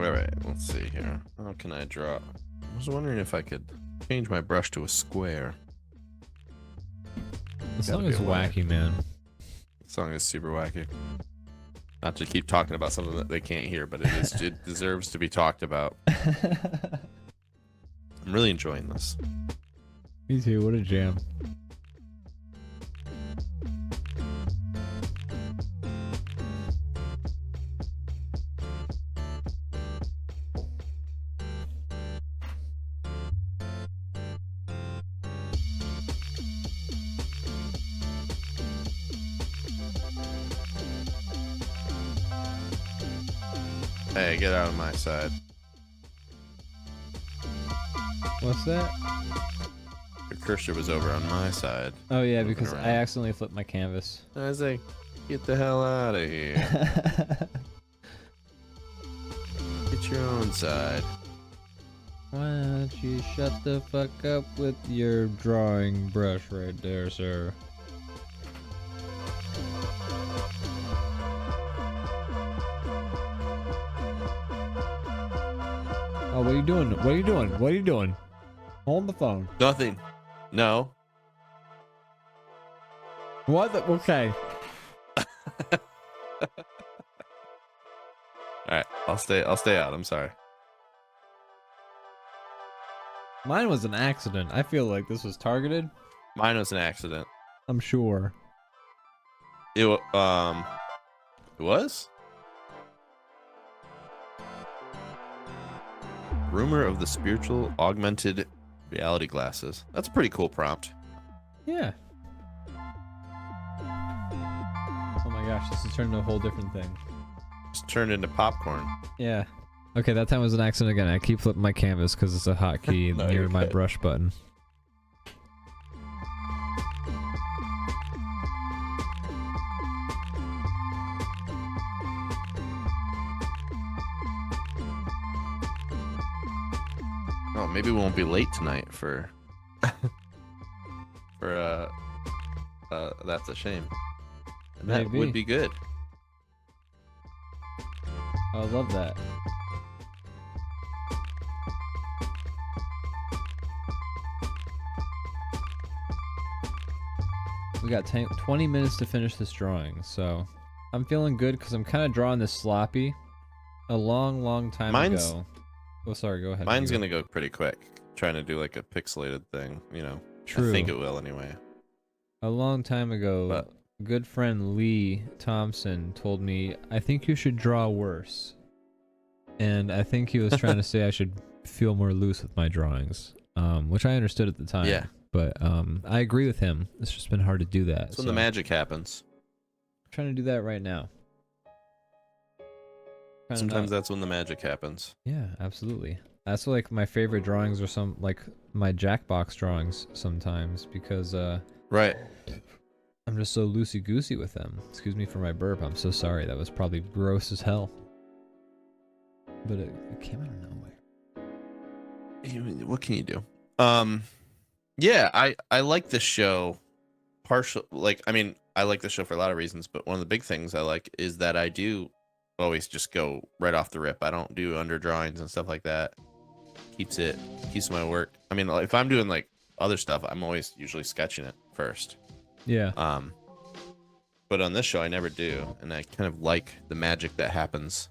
All right, let's see here. How can I draw? I was wondering if I could change my brush to a square. The song is wacky, man. The song is super wacky. Not to keep talking about something that they can't hear, but it deserves to be talked about. I'm really enjoying this. Me too. What a jam. Hey, get out of my side. What's that? Your cursor was over on my side. Oh yeah, Moving because around. I accidentally flipped my canvas. I was like, get the hell out of here. Get your own side. Why don't you shut the fuck up with your drawing brush right there, sir? Oh, what are you doing? What are you doing? What are you doing? Hold the phone. Nothing. No. What the? Okay. Alright, I'll stay out, I'm sorry. Mine was an accident. I feel like this was targeted. Mine was an accident. I'm sure. It was? Rumor of the spiritual augmented reality glasses. That's a pretty cool prompt. Yeah. Oh my gosh, this has turned into a whole different thing. It's turned into popcorn. Yeah. Okay, that time was an accident again. I keep flipping my canvas because it's a hotkey No, near you're my good. brush button. Oh, maybe we won't be late tonight for that's a shame. And that Maybe. would be good. I love that. We got 20 minutes to finish this drawing, so I'm feeling good because I'm kind of drawing this sloppy. A long time ago. Oh, sorry, go ahead. Mine's gonna go pretty quick. Trying to do like a pixelated thing, you know. True. I think it will anyway. A long time ago, But good friend Lee Thompson told me, I think you should draw worse. And I think he was trying to say I should feel more loose with my drawings, which I understood at the time. Yeah. But I agree with him. It's just been hard to do that. that's when the magic happens. I'm trying to do that right now. Sometimes that's when the magic happens. Yeah, absolutely. That's like my favorite drawings, or some like my Jackbox drawings sometimes, because Right. I'm just so loosey goosey with them. Excuse me for my burp. I'm so sorry. That was probably gross as hell. But it came out of nowhere. What can you do? Yeah, I like the show. I like the show for a lot of reasons, but one of the big things I like is that I do always just go right off the rip. I don't do under drawings and stuff like that. Keeps my work. I mean, if I'm doing like other stuff, I'm always usually sketching it first. Yeah. But on this show, I never do, and I kind of like the magic that happens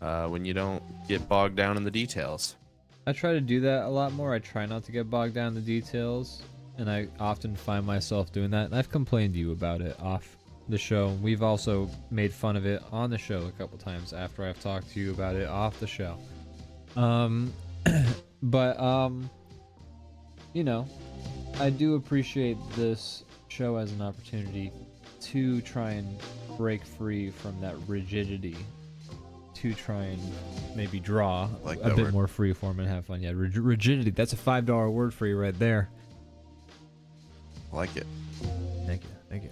when you don't get bogged down in the details. I try to do that a lot more. I try not to get bogged down in the details, and I often find myself doing that. And I've complained to you about it off the show. We've also made fun of it on the show a couple times after I've talked to you about it off the show. But you know, I do appreciate this show as an opportunity to try and break free from that rigidity, to try and maybe draw Like a that bit word. more freeform and have fun. Yeah, rigidity. That's a $5 word for you right there. I like it. Thank you. Thank you.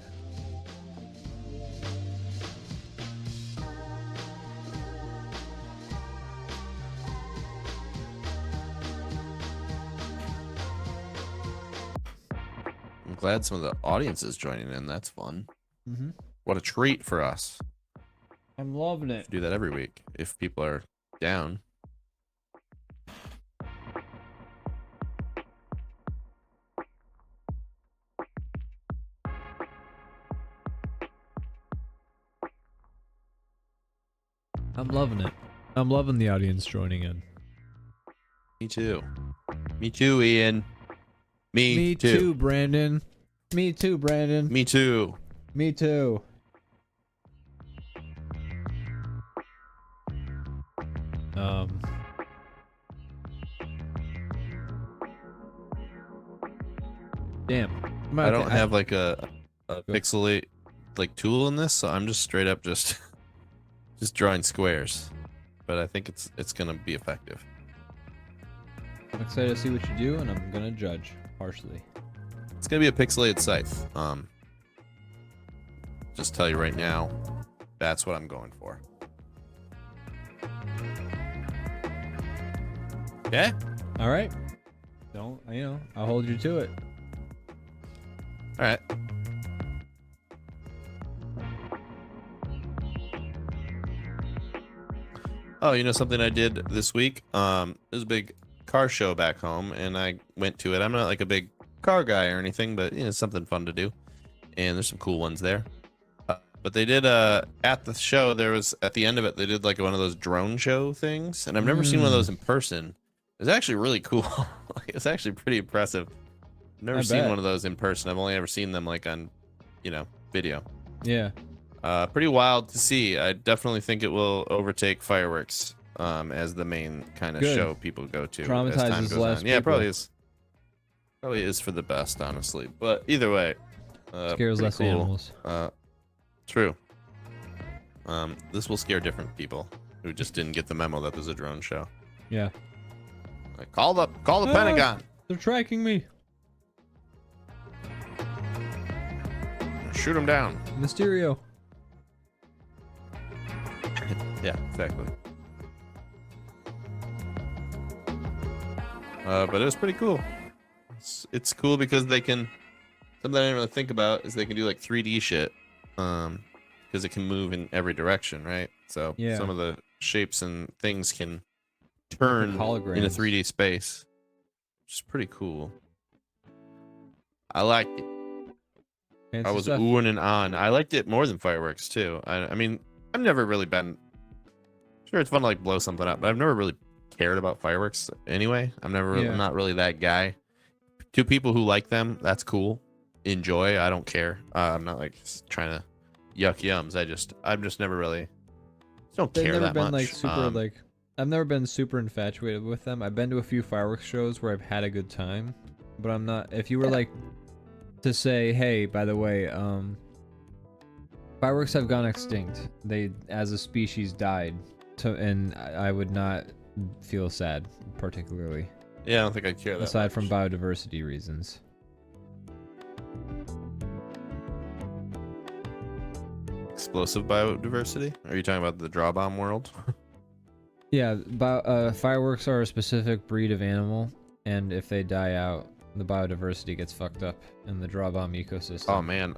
I'm glad some of the audience is joining in. That's fun. Mm-hmm. What a treat for us. I'm loving it. Do that every week if people are down. I'm loving it. I'm loving the audience joining in. Me too. Me too, Ian. Me too, Brandon. Me too, Brandon. Me too. Me too. Damn. I don't have like a pixelate like tool in this, so I'm just straight up just drawing squares. But I think it's gonna be effective. I'm excited to see what you do, and I'm gonna judge harshly. It's gonna be a pixelated scythe. Just tell you right now, that's what I'm going for. Okay. All right. Don't I'll hold you to it. All right. Oh, you know something I did this week? There's a big car show back home, and I went to it. I'm not like a big car guy or anything, but it's something fun to do. And there's some cool ones there. But they did at the show, there was at the end of it, they did like one of those drone show things, and I've never seen one of those in person. It was actually really cool. It's actually pretty impressive. I've never seen one of those in person. I've only ever seen them like on, video. Yeah. Pretty wild to see. I definitely think it will overtake fireworks as the main kind of show people go to. Traumatizes as time goes less on. Yeah, people. probably is. Probably is for the best, honestly. But either way, scares less cool. animals. True. This will scare different people who just didn't get the memo that there's a drone show. Yeah. Like, call the Pentagon. They're tracking me. Shoot them down. Mysterio. Yeah, exactly. But it was pretty cool. It's cool because they can. Something I didn't really think about is they can do like 3D shit. Because it can move in every direction, right? So some of the shapes and things can turn in a 3D space, which is pretty cool. I liked it. Fancy I was stuff. oohing and on. I liked it more than fireworks too. I mean, I've never really been. Sure, it's fun to like blow something up, but I've never really cared about fireworks anyway. I'm not really that guy. To people who like them, that's cool. Enjoy. I don't care. I'm not like trying to yuck yums. I'm just never really don't They've care never that been much. like super I've never been super infatuated with them. I've been to a few fireworks shows where I've had a good time, but I'm not. If you were like to say, hey, by the way, fireworks have gone extinct. They, as a species, died. And I would not feel sad particularly. Yeah, I don't think I'd care that aside much. from biodiversity reasons. Explosive biodiversity? Are you talking about the DrawBomb world? Yeah, fireworks are a specific breed of animal, and if they die out, the biodiversity gets fucked up in the DrawBomb ecosystem. Oh man,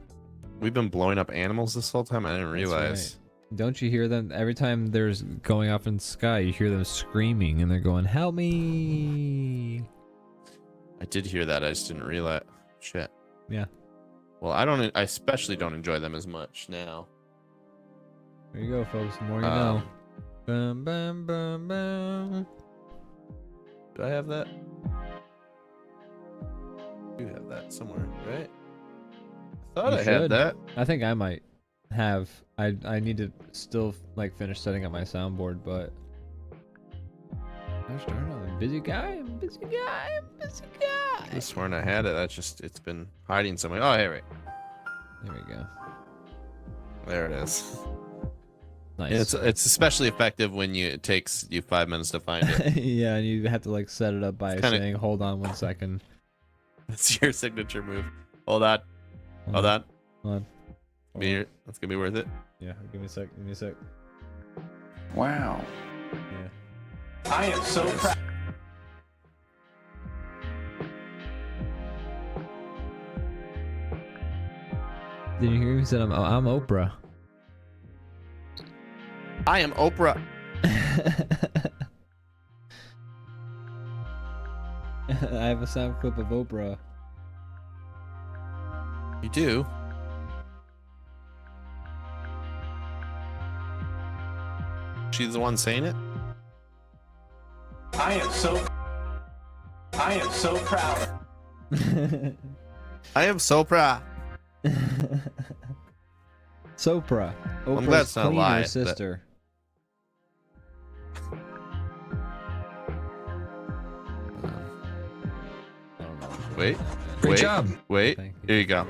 we've been blowing up animals this whole time. I didn't realize. Right. Don't you hear them every time there's going off in the sky? You hear them screaming, and they're going, "Help me!" I did hear that. I just didn't realize. Shit. Yeah. Well, I especially don't enjoy them as much now. There you go, folks. The more you know. Bum, bum, bum, bum. Do I have that? You have that somewhere, right? I thought I had that. I think I might have. I need to still like finish setting up my soundboard, but gosh darn it, I'm a busy guy. I could have sworn I had it. It's been hiding somewhere. Oh, here, right. There we go. There it is. Nice. It's especially effective when it takes you 5 minutes to find it. Yeah, and you have to like set it up by saying, "Hold on 1 second." That's your signature move. Hold on. Hold on. Hold on. That's gonna be worth it. Yeah, give me a sec. Give me a sec. Wow. Yeah. I am so proud. Did you hear me? He said I'm Oprah. I am Oprah. I have a sound clip of Oprah. You do? She's the one saying it? I am so proud. I am so proud. Sopra. I'm Oprah's glad it's not a queen lie, or sister. I don't know. Wait. Great wait, job. Wait. Thank you. Here you go.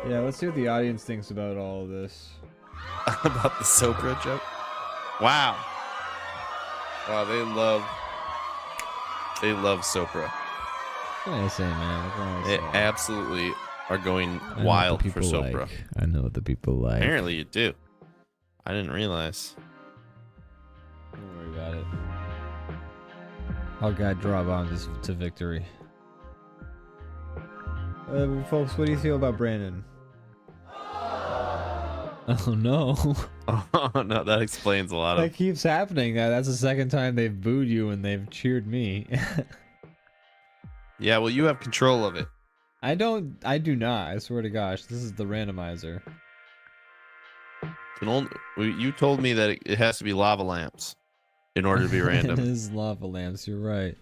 Yeah, let's see what the audience thinks about all of this. About the Sopra joke? Wow. Wow, they love Sopra. What can I say, man? What can I They say? absolutely are going I know what wild the for people Sopra. like. I know what the people like. Apparently you do. I didn't realize. Don't worry about it. I'll guide DrawBomb to victory. Folks, what do you feel about Brandon? Oh no. Oh no, that explains a lot That of. keeps happening. That's the second time they've booed you and they've cheered me. Yeah, well, you have control of it. I do not. I swear to gosh. This is the randomizer. You told me that it has to be lava lamps in order to be It random. is lava lamps. You're right.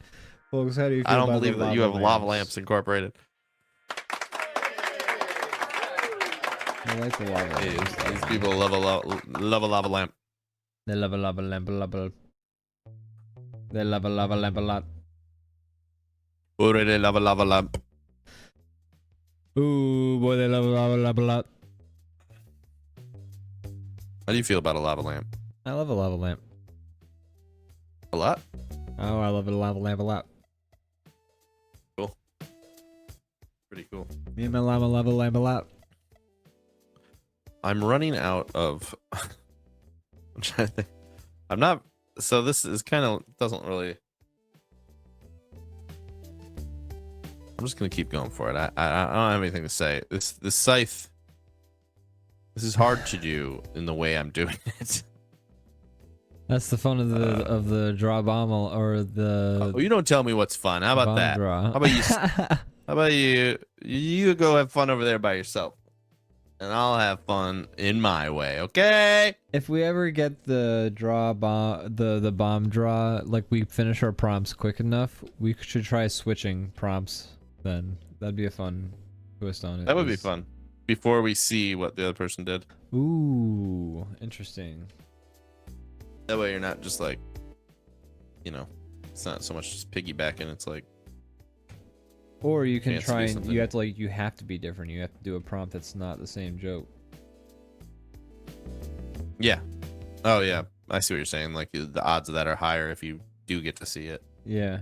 Folks, how do you feel I don't about believe the that you have lava lamps? lamps incorporated. I like the lava Hey, lamps. these people love a lava lamp. They love a lava lamp a lot. They love a lava lamp a lot. Already lava lamp. Ooh, boy, they love a lava lamp a lot. How do you feel about a lava lamp? I love a lava lamp. A lot? Oh, I love a lava lamp a lot. Cool. Pretty cool. Me and my lava lamp a lot. I'm running out of. I'm trying to think. I'm not. So this is kind of doesn't really. I'm just gonna keep going for it. I don't have anything to say. This scythe. This is hard to do in the way I'm doing it. That's the fun of the DrawBomb or the. Oh, you don't tell me what's fun. How about bomb that? draw. How about you? How about you? You go have fun over there by yourself, and I'll have fun in my way. Okay? If we ever get the DrawBomb, the bomb draw, like we finish our prompts quick enough, we should try switching prompts. Then that'd be a fun twist on it. That would be fun. Before we see what the other person did. Ooh, interesting. That way you're not just like, you know, it's not so much just piggybacking. It's like, Or you can Chance to do try and something. you have to be different. You have to do a prompt that's not the same joke. yeah. Oh yeah, I see what you're saying. Like the odds of that are higher if you do get to see it. Yeah.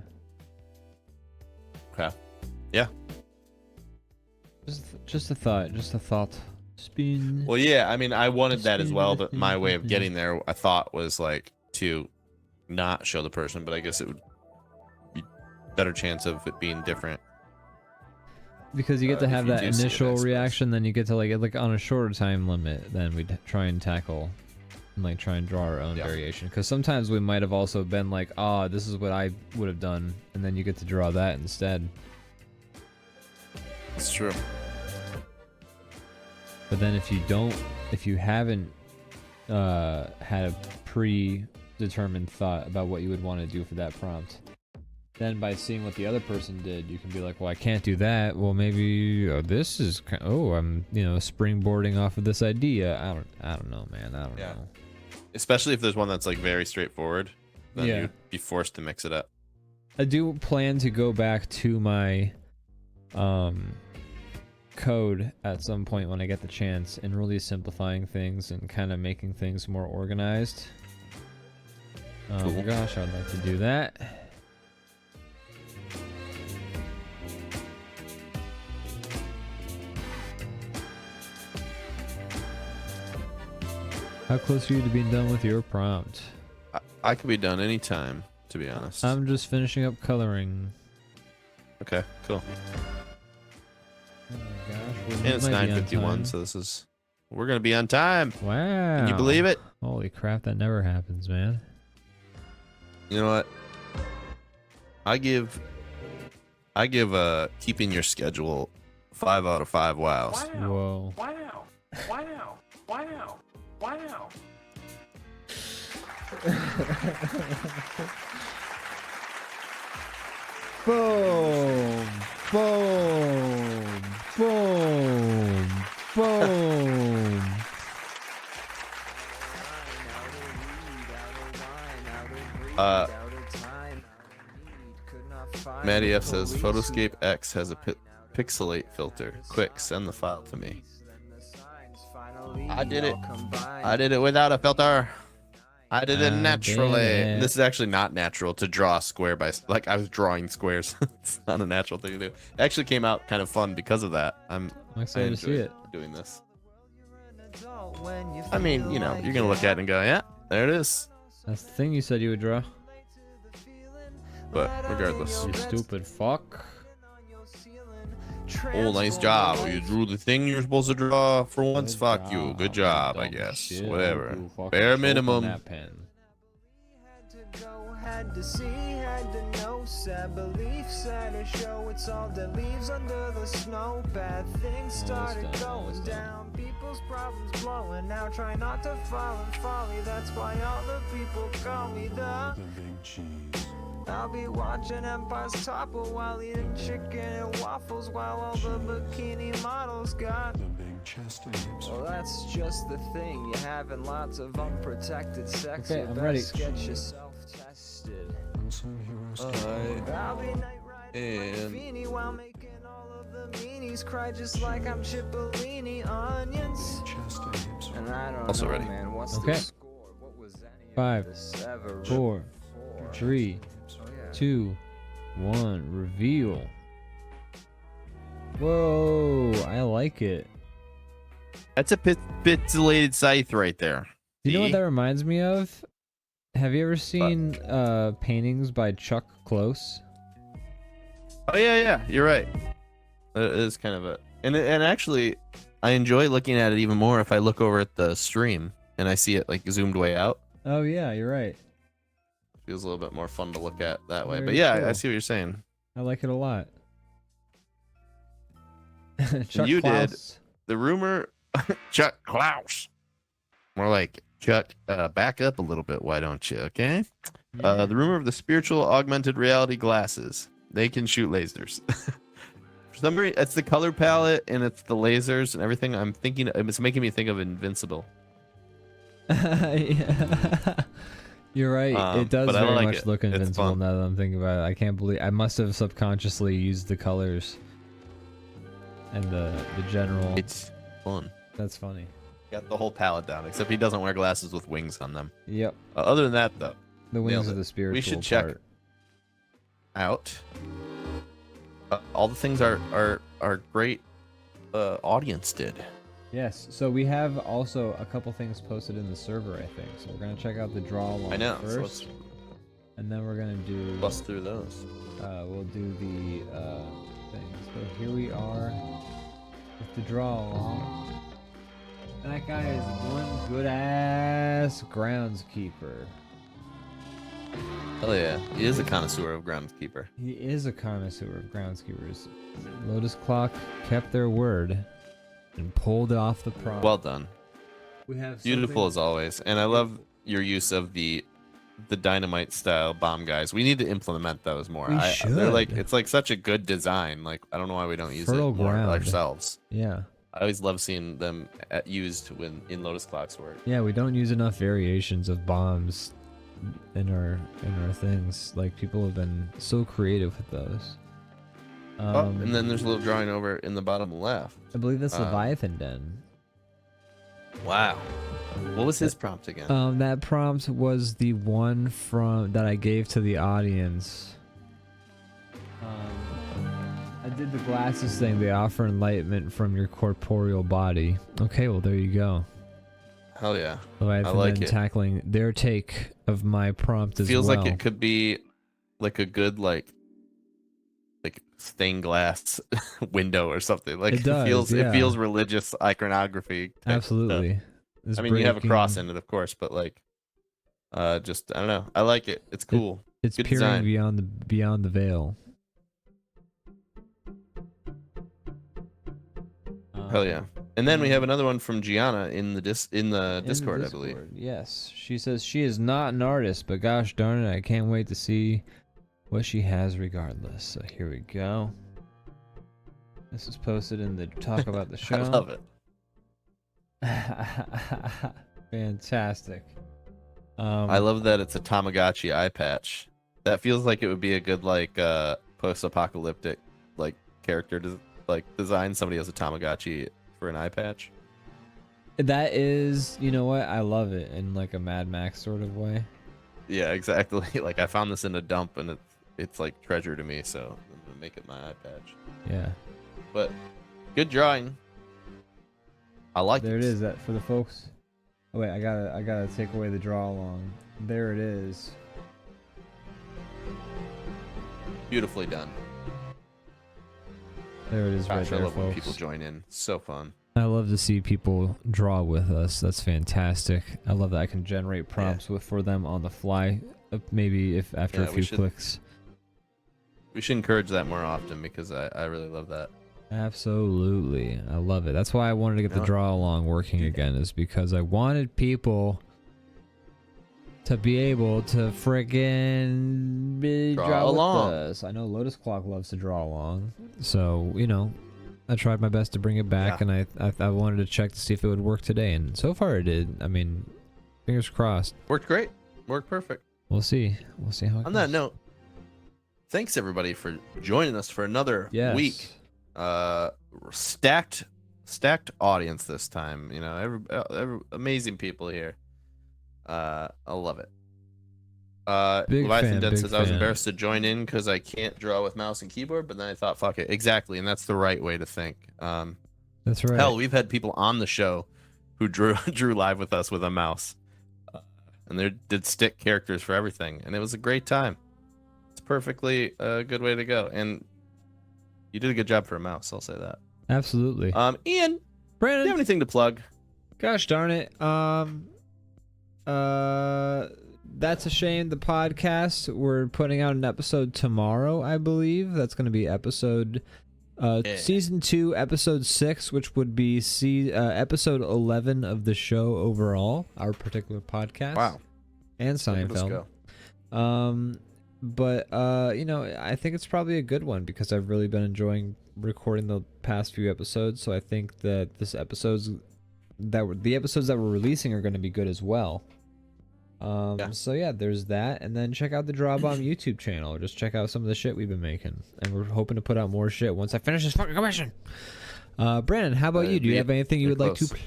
Okay. Yeah. Just a thought. Just a thought. Spin. Well, yeah. I mean, I wanted that as well, but my way of getting there, I thought, was like to not show the person, but I guess it would be better chance of it being different. Because you get to if have you that do see it, I initial suppose. reaction, then you get to like on a shorter time limit, then we'd try and tackle and like try and draw our own Yeah. variation. Because sometimes we might have also been like, oh, this is what I would have done, and then you get to draw that instead. It's true. But then if you haven't had a predetermined thought about what you would want to do for that prompt, then by seeing what the other person did, you can be like, well, I can't do that. Well, maybe this is I'm springboarding off of this idea. I don't know, man. I don't Yeah. know. Especially if there's one that's like very straightforward, then Yeah. you'd be forced to mix it up. I do plan to go back to my code at some point when I get the chance and really simplifying things and kind of making things more organized. Cool. Gosh, I'd like to do that. How close are you to being done with your prompt? I could be done anytime, to be honest. I'm just finishing up coloring. Okay, cool. Oh my gosh. And it's 9:51, so we're gonna be on time. Wow. Can you believe it? Holy crap, that never happens, man. You know what? I give keeping your schedule 5 out of 5 wows. Whoa. Wow. Wow. Wow. Wow. Boom. Boom. Boom. Boom. Maddie F says Photoscape X has a pixelate filter. Quick, send the file to me. I did it. I did it without a filter. I did it naturally. This is actually not natural to draw a square by, like, I was drawing squares. It's not a natural thing to do. It actually came out kind of fun because of that. I'm excited to see it. Doing this. I mean, you know, you're gonna look at it and go, yeah, there it is. That's the thing you said you would draw. But regardless. You stupid fuck. Oh, nice job. You drew the thing you're supposed to draw for once. Fuck you. Good job, I guess. Whatever. Bare minimum. Had to see, had to know, sad beliefs, sad to show. It's all that leaves under the snow. Bad things started going down. People's problems blowing out. Try not to fall in folly. That's why all the people call me the big cheese. I'll be watching empires topple while eating chicken and waffles while all the bikini models got the big chest abs. Well, that's just the thing. You're having lots of unprotected sex. Okay, I'm ready. Get yourself tested. I'll be night riding my while making all of the meanies cry just like I'm Cipollini onions. And I don't also know, ready. Man, what's Okay. the score? What was any 5, of this ever 4, 3, 2, 1. Reveal. Whoa, I like it. That's a pixelated scythe right there. You know what See? that reminds me of? Have you ever seen paintings by Chuck Close? Oh yeah, you're right. It is kind of a, and actually, I enjoy looking at it even more if I look over at the stream and I see it like zoomed way out. Oh yeah, you're right. Feels a little bit more fun to look at that way. Very But yeah, cool. I see what you're saying. I like it a lot. You did. Klaus. The rumor, Chuck Klaus. More like Chuck, back up a little bit. Why don't you? Okay. Yeah. The rumor of the spiritual augmented reality glasses. They can shoot lasers. For some reason, it's the color palette and it's the lasers and everything. I'm thinking it's making me think of Invincible. Yeah. You're right. It does but I very like much it. look It's invincible fun. now that I'm thinking about it. I can't believe I must have subconsciously used the colors and the general. It's fun. That's funny. Got the whole palette down, except he doesn't wear glasses with wings on them. Yep. Other than that, though, The wings Nailed of it. the spiritual we should check part. out. All the things our great audience did. Yes. So we have also a couple things posted in the server, I think. So we're gonna check out the draw one I know. So first, let's and then we're gonna do. bust through those. We'll do the things. So here we are with the draw along. That guy is one good ass groundskeeper. Hell yeah, he is a connoisseur of groundskeeper. He is a connoisseur of groundskeepers. Lotus Clock kept their word and pulled off the prom. Well done. We have Beautiful as always, and I love your use of the dynamite style bomb guys. We need to implement those more. We They're like, should. it's like such a good design. Like, I don't know why we don't use Fertile it more ground. ourselves. Yeah. I always love seeing them used when in Lotus Clock's work. Yeah, we don't use enough variations of bombs in our things. Like, people have been so creative with those. And then there's a little drawing over in the bottom left. I believe that's Leviathan Den. Wow. What was his prompt again? That prompt was the one from that I gave to the audience. I did the glasses thing. They offer enlightenment from your corporeal body. Okay, well there you go. Hell yeah. Leviathan I like then it. tackling their take of my prompt as Feels well. like it could be like a good like stained glass window or something. Like It does, it yeah. feels religious iconography. type Absolutely. stuff. It's I mean, you have a cross breaking- in it, of course, but like, just I don't know. I like it. It's cool. It's Good peering design. beyond the veil. Hell yeah. And then we have another one from Gianna in the Discord, I believe. Yes. She says she is not an artist, but gosh darn it, I can't wait to see what she has regardless. So here we go. This is posted in the Talk About the Show. I love it. Fantastic. I love that it's a Tamagotchi eye patch. That feels like it would be a good like post-apocalyptic like character design. Somebody has a Tamagotchi for an eye patch. That is, you know what? I love it in like a Mad Max sort of way. Yeah, exactly. Like I found this in a dump and it's like treasure to me, so I'm gonna make it my eye patch. Yeah. But good drawing. I like There it is. That for the folks. Oh wait, I gotta take away the draw along. There it is. Beautifully done. There it is, right Gosh, I there, love when folks. people join in. So fun. I love to see people draw with us. That's fantastic. I love that I can generate prompts for them on the fly. Maybe if after Yeah, a we few clicks. We should encourage that more often because I really love that. Absolutely. I love it. That's why I wanted to get the Yeah. draw along working again, is because I wanted people to be able to friggin' draw along. with us. I know Lotus Clock loves to draw along. So, you know, I tried my best to bring it back, Yeah. and I wanted to check to see if it would work today, and so far it did. I mean, fingers crossed. Worked great. Worked perfect. We'll see. We'll see how it On goes. that note, thanks everybody for joining us for another Yes. week. Stacked audience this time. You know, every amazing people here. I love it. Big Leviathan fan, Den big says I was fan. embarrassed to join in because I can't draw with mouse and keyboard, but then I thought, fuck it, exactly, and that's the right way to think. That's right. Hell, we've had people on the show who drew live with us with a mouse, and they did stick characters for everything, and it was a great time. It's perfectly a good way to go, and you did a good job for a mouse. I'll say that. Absolutely. Ian, do you Brandon, have anything to plug? gosh darn it. That's a shame. The podcast, we're putting out an episode tomorrow, I believe. That's going to be episode season 2, episode 6, which would be episode 11 of the show overall, our particular podcast. Wow. And Look at us Seinfeld. go. But you know, I think it's probably a good one because I've really been enjoying recording the past few episodes. So I think that the episodes that we're releasing are going to be good as well. Yeah. So yeah, there's that, and then check out the DrawBomb YouTube channel. Just check out some of the shit we've been making, and we're hoping to put out more shit once I finish this fucking commission. Brandon, how about you? Do you have anything you would like to plug?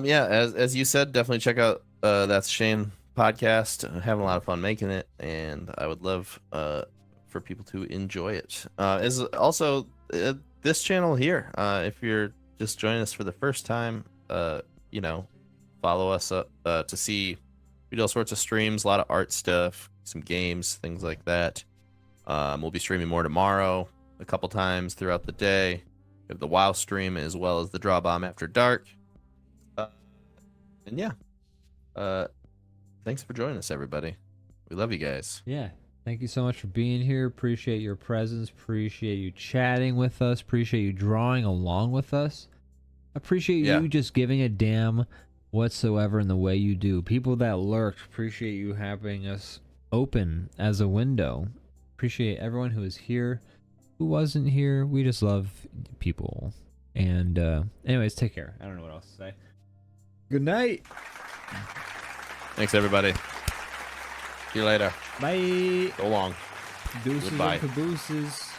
Yeah, as you said, definitely check out That's Shane podcast. I'm having a lot of fun making it, and I would love for people to enjoy it. Is also this channel here. If you're just joining us for the first time, you know, follow us up to see. We do all sorts of streams, a lot of art stuff, some games, things like that. We'll be streaming more tomorrow, a couple times throughout the day. We have the WoW stream as well as the DrawBomb After Dark. And yeah, thanks for joining us, everybody. We love you guys. Yeah. Thank you so much for being here. Appreciate your presence. Appreciate you chatting with us. Appreciate you drawing along with us. Appreciate you just giving a damn whatsoever in the way you do. People that lurked, appreciate you having us open as a window. Appreciate everyone who is here, who wasn't here. We just love people. And anyways, take care. I don't know what else to say. Good night. Thanks, everybody. See you later. Bye. So long. Deuces Goodbye. and cabooses.